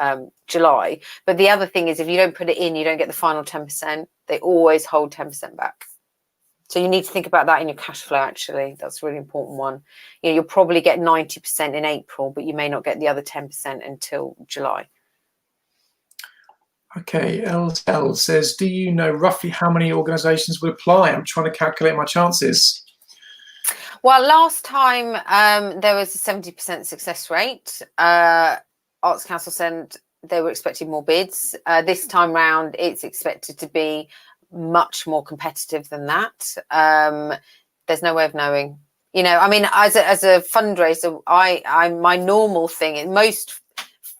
July. But the other thing is, if you don't put it in, you don't get the final 10%. They always hold 10% back. So you need to think about that in your cash flow, actually. That's a really important one. You'll probably get 90% in April, but you may not get the other 10% until July. Okay, LL says, do you know roughly how many organisations will apply? I'm trying to calculate my chances. Well, last time there was a 70% success rate. Arts Council said they were expecting more bids. This time round, it's expected to be much more competitive than that. There's no way of knowing. As a fundraiser, my normal thing, and most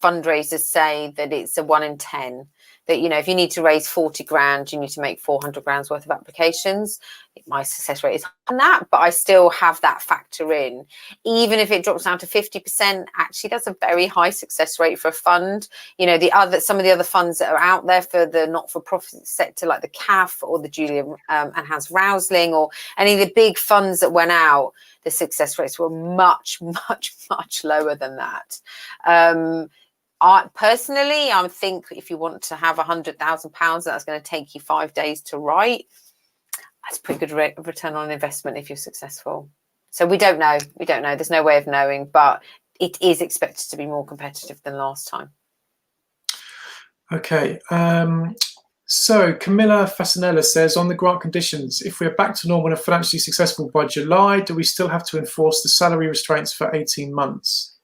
fundraisers say that it's a 1 in 10 that, you know, if you need to raise 40 grand, you need to make 400 grand's worth of applications. My success rate is higher than that, but I still have that factor in. Even if it drops down to 50%, actually that's a very high success rate for a fund. You know, some of the other funds that are out there for the not-for-profit sector, like the CAF or the Julia and Hans Rausling, or any of the big funds that went out, the success rates were much, much, much lower than that. I think if you want to have £100,000, that's going to take you 5 days to write. That's a pretty good return on investment if you're successful. So we don't know. There's no way of knowing, but it is expected to be more competitive than last time. Okay. So Camilla Fasanella says, on the grant conditions, if we're back to normal and financially successful by July, do we still have to enforce the salary restraints for 18 months?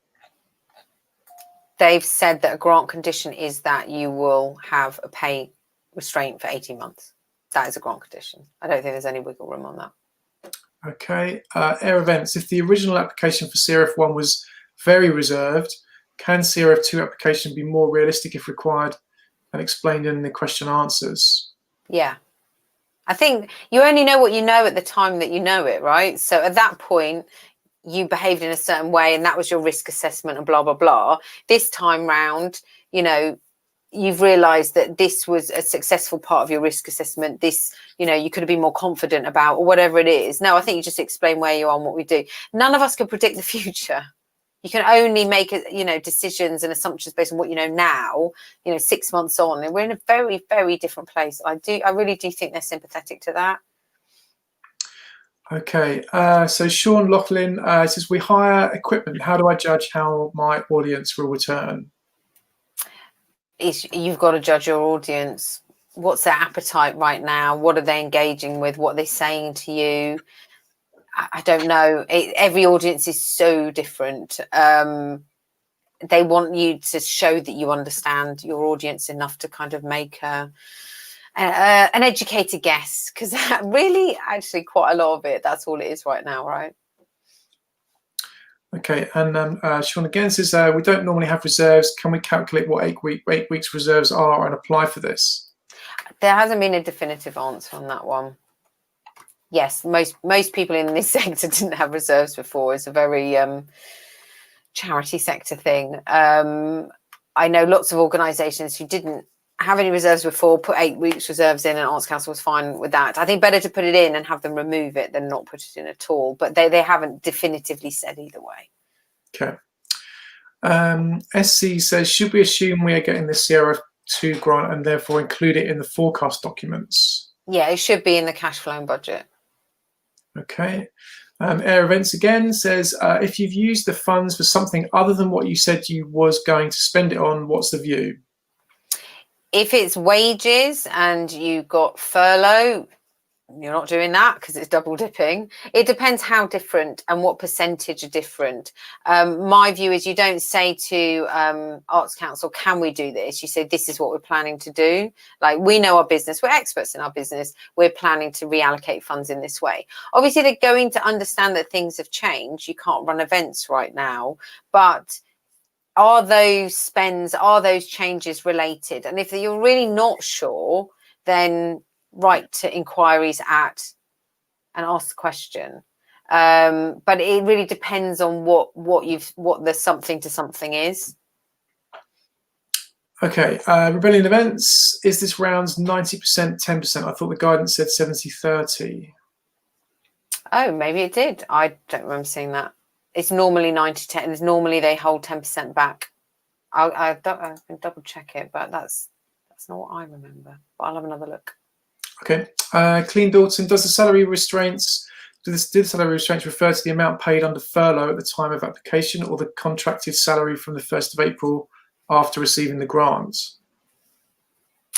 They've said that a grant condition is that you will have a pay restraint for 18 months. That is a grant condition. I don't think there's any wiggle room on that. Okay. Air Events, if the original application for CRF1 was very reserved, can CRF2 application be more realistic if required and explained in the question answers? Yeah. I think you only know what you know at the time that you know it, right? So at that point, you behaved in a certain way and that was your risk assessment and blah, blah, blah. This time round, you know, you've realized that this was a successful part of your risk assessment. This, you know, you could have been more confident about, or whatever it is. No, I think you just explain where you are and what we do. None of us can predict the future. You can only make, you know, decisions and assumptions based on what you know now, you know, 6 months on, and we're in a very, very different place. I really do think they're sympathetic to that. Okay, so Sean Laughlin says, we hire equipment. How do I judge how my audience will return? You've got to judge your audience. What's their appetite right now? What are they engaging with? What are they saying to you? I don't know. Every audience is so different. They want you to show that you understand your audience enough to kind of make an educated guess, because really, actually, quite a lot of it, that's all it is right now, right? Okay, and Sean again says, we don't normally have reserves. Can we calculate what 8 weeks reserves are and apply for this? There hasn't been a definitive answer on that one. Yes, most people in this sector didn't have reserves before. It's a very charity sector thing. I know lots of organisations who didn't have any reserves before, put 8 weeks reserves in, and Arts Council was fine with that. I think better to put it in and have them remove it than not put it in at all. But they haven't definitively said either way. Okay. SC says, should we assume we are getting the CRF2 grant and therefore include it in the forecast documents? Yeah, it should be in the cash flow and budget. Okay. Air Events again says, if you've used the funds for something other than what you said you was going to spend it on, what's the view? If it's wages and you got furlough, you're not doing that because it's double dipping. It depends how different and what percentage are different. My view is you don't say to Arts Council, can we do this? You say, this is what we're planning to do. Like, we know our business, we're experts in our business, we're planning to reallocate funds in this way. Obviously, they're going to understand that things have changed. You can't run events right now, but are those spends, are those changes related? And if you're really not sure, then write to inquiries at and ask the question. But it really depends on what the something to something is. Okay, Rebellion Events, is this rounds 90%, 10%? I thought the guidance said 70-30. Oh, maybe it did. I don't remember seeing that. It's normally 90-10. Normally they hold 10% back. I can double check it, but that's not what I remember. But I'll have another look. Okay. Clean Dalton, do the salary restraints refer to the amount paid under furlough at the time of application, or the contracted salary from the 1st of April after receiving the grant?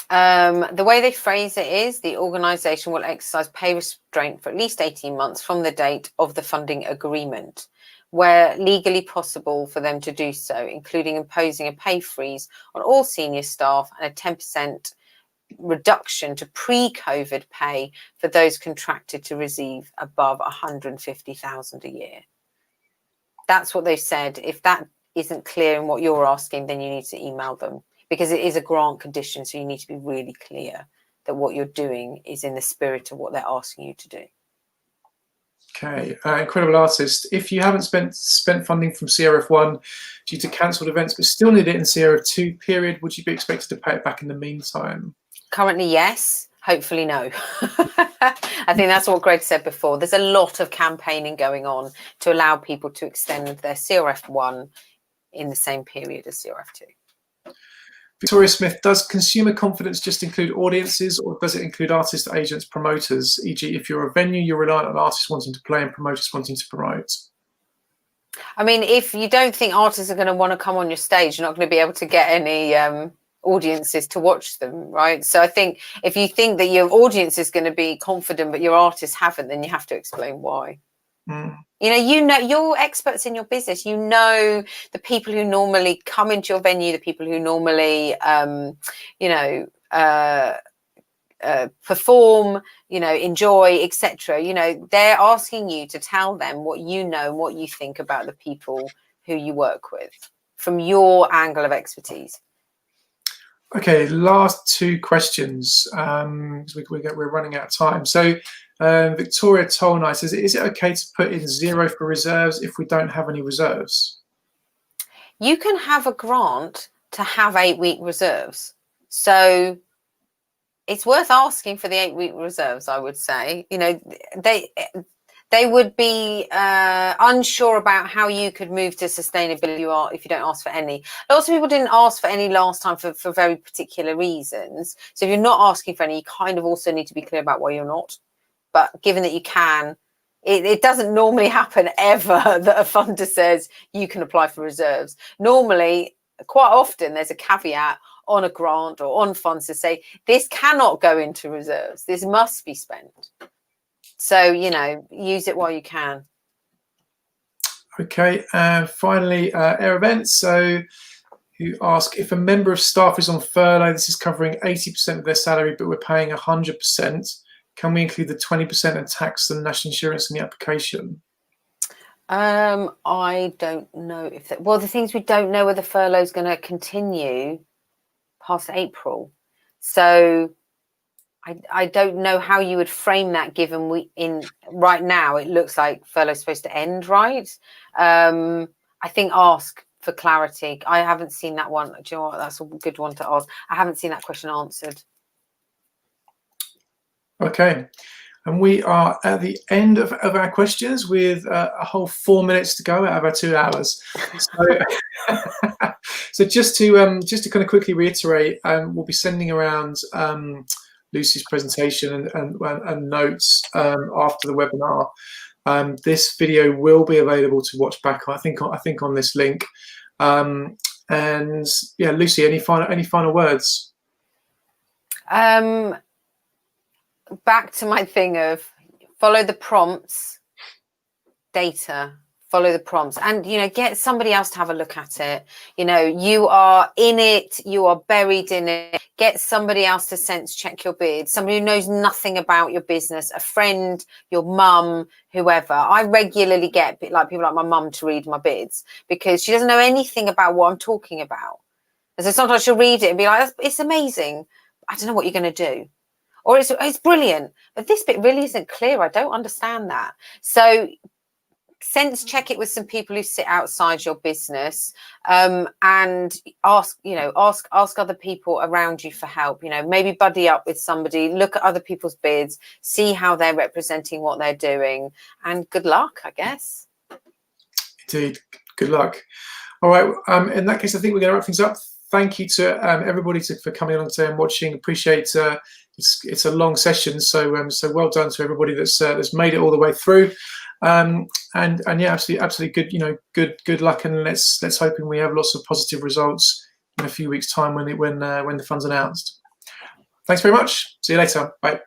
The way they phrase it is, the organisation will exercise pay restraint for at least 18 months from the date of the funding agreement, where legally possible for them to do so, including imposing a pay freeze on all senior staff and a 10% reduction to pre-COVID pay for those contracted to receive above 150,000 a year. That's what they've said. If that isn't clear in what you're asking, then you need to email them. because it is a grant condition. So you need to be really clear that what you're doing is in the spirit of what they're asking you to do. Okay, incredible artist. If you haven't spent funding from CRF1 due to cancelled events, but still need it in CRF2 period, would you be expected to pay it back in the meantime? Currently, yes. Hopefully, no. I think that's what Greg said before. There's a lot of campaigning going on to allow people to extend their CRF1 in the same period as CRF2. Victoria Smith, does consumer confidence just include audiences, or does it include artists, agents, promoters? E.g., if you're a venue, you're reliant on artists wanting to play and promoters wanting to promote. I mean, if you don't think artists are going to want to come on your stage, you're not going to be able to get any audiences to watch them, right? So I think if you think that your audience is going to be confident but your artists haven't, then you have to explain why. You know, you're experts in your business. You know the people who normally come into your venue, the people who normally perform, enjoy, etc. They're asking you to tell them what you know and what you think about the people who you work with from your angle of expertise. Okay, last two questions. We're running out of time. So Victoria Tolnai says, is it okay to put in 0 for reserves if we don't have any reserves? You can have a grant to have 8-week reserves. So it's worth asking for the 8-week reserves, I would say. They would be unsure about how you could move to sustainability if you don't ask for any. Lots of people didn't ask for any last time for very particular reasons. So if you're not asking for any, you kind of also need to be clear about why you're not. But given that you can, it doesn't normally happen ever that a funder says you can apply for reserves. Normally, quite often, there's a caveat on a grant or on funds to say, this cannot go into reserves. This must be spent. So, use it while you can. Okay, and finally, Air Events. So you ask, if a member of staff is on furlough, this is covering 80% of their salary, but we're paying 100%. Can we include the 20% and tax and national insurance in the application? I don't know if that. Well, the things we don't know whether furlough is going to continue past April. So I don't know how you would frame that, given right now it looks like furlough is supposed to end, right? I think ask for clarity. I haven't seen that one. Do you know what? That's a good one to ask. I haven't seen that question answered. Okay, and we are at the end of our questions with a whole 4 minutes to go out of our 2 hours. So just to kind of quickly reiterate, we'll be sending around Lucy's presentation and notes after the webinar. This video will be available to watch back, I think on this link. And yeah, Lucy, any final words? Back to my thing of follow the prompts, data, follow the prompts, and get somebody else to have a look at it. You are in it, you are buried in it. Get somebody else to sense check your bid, somebody who knows nothing about your business, a friend, your mum, whoever. I regularly get people like my mum to read my bids because she doesn't know anything about what I'm talking about. And so sometimes she'll read it and be like, it's amazing. I don't know what you're going to do. Or it's brilliant, but this bit really isn't clear. I don't understand that. So sense check it with some people who sit outside your business, and ask other people around you for help. Maybe buddy up with somebody, look at other people's bids, see how they're representing what they're doing, and good luck, I guess. Indeed, good luck. All right, in that case, I think we're going to wrap things up. Thank you to everybody for coming along today and watching. Appreciate it's a long session, so well done to everybody that's made it all the way through. And yeah, absolutely good luck, and let's hoping we have lots of positive results in a few weeks' time when the fund's announced. Thanks very much. See you later. Bye.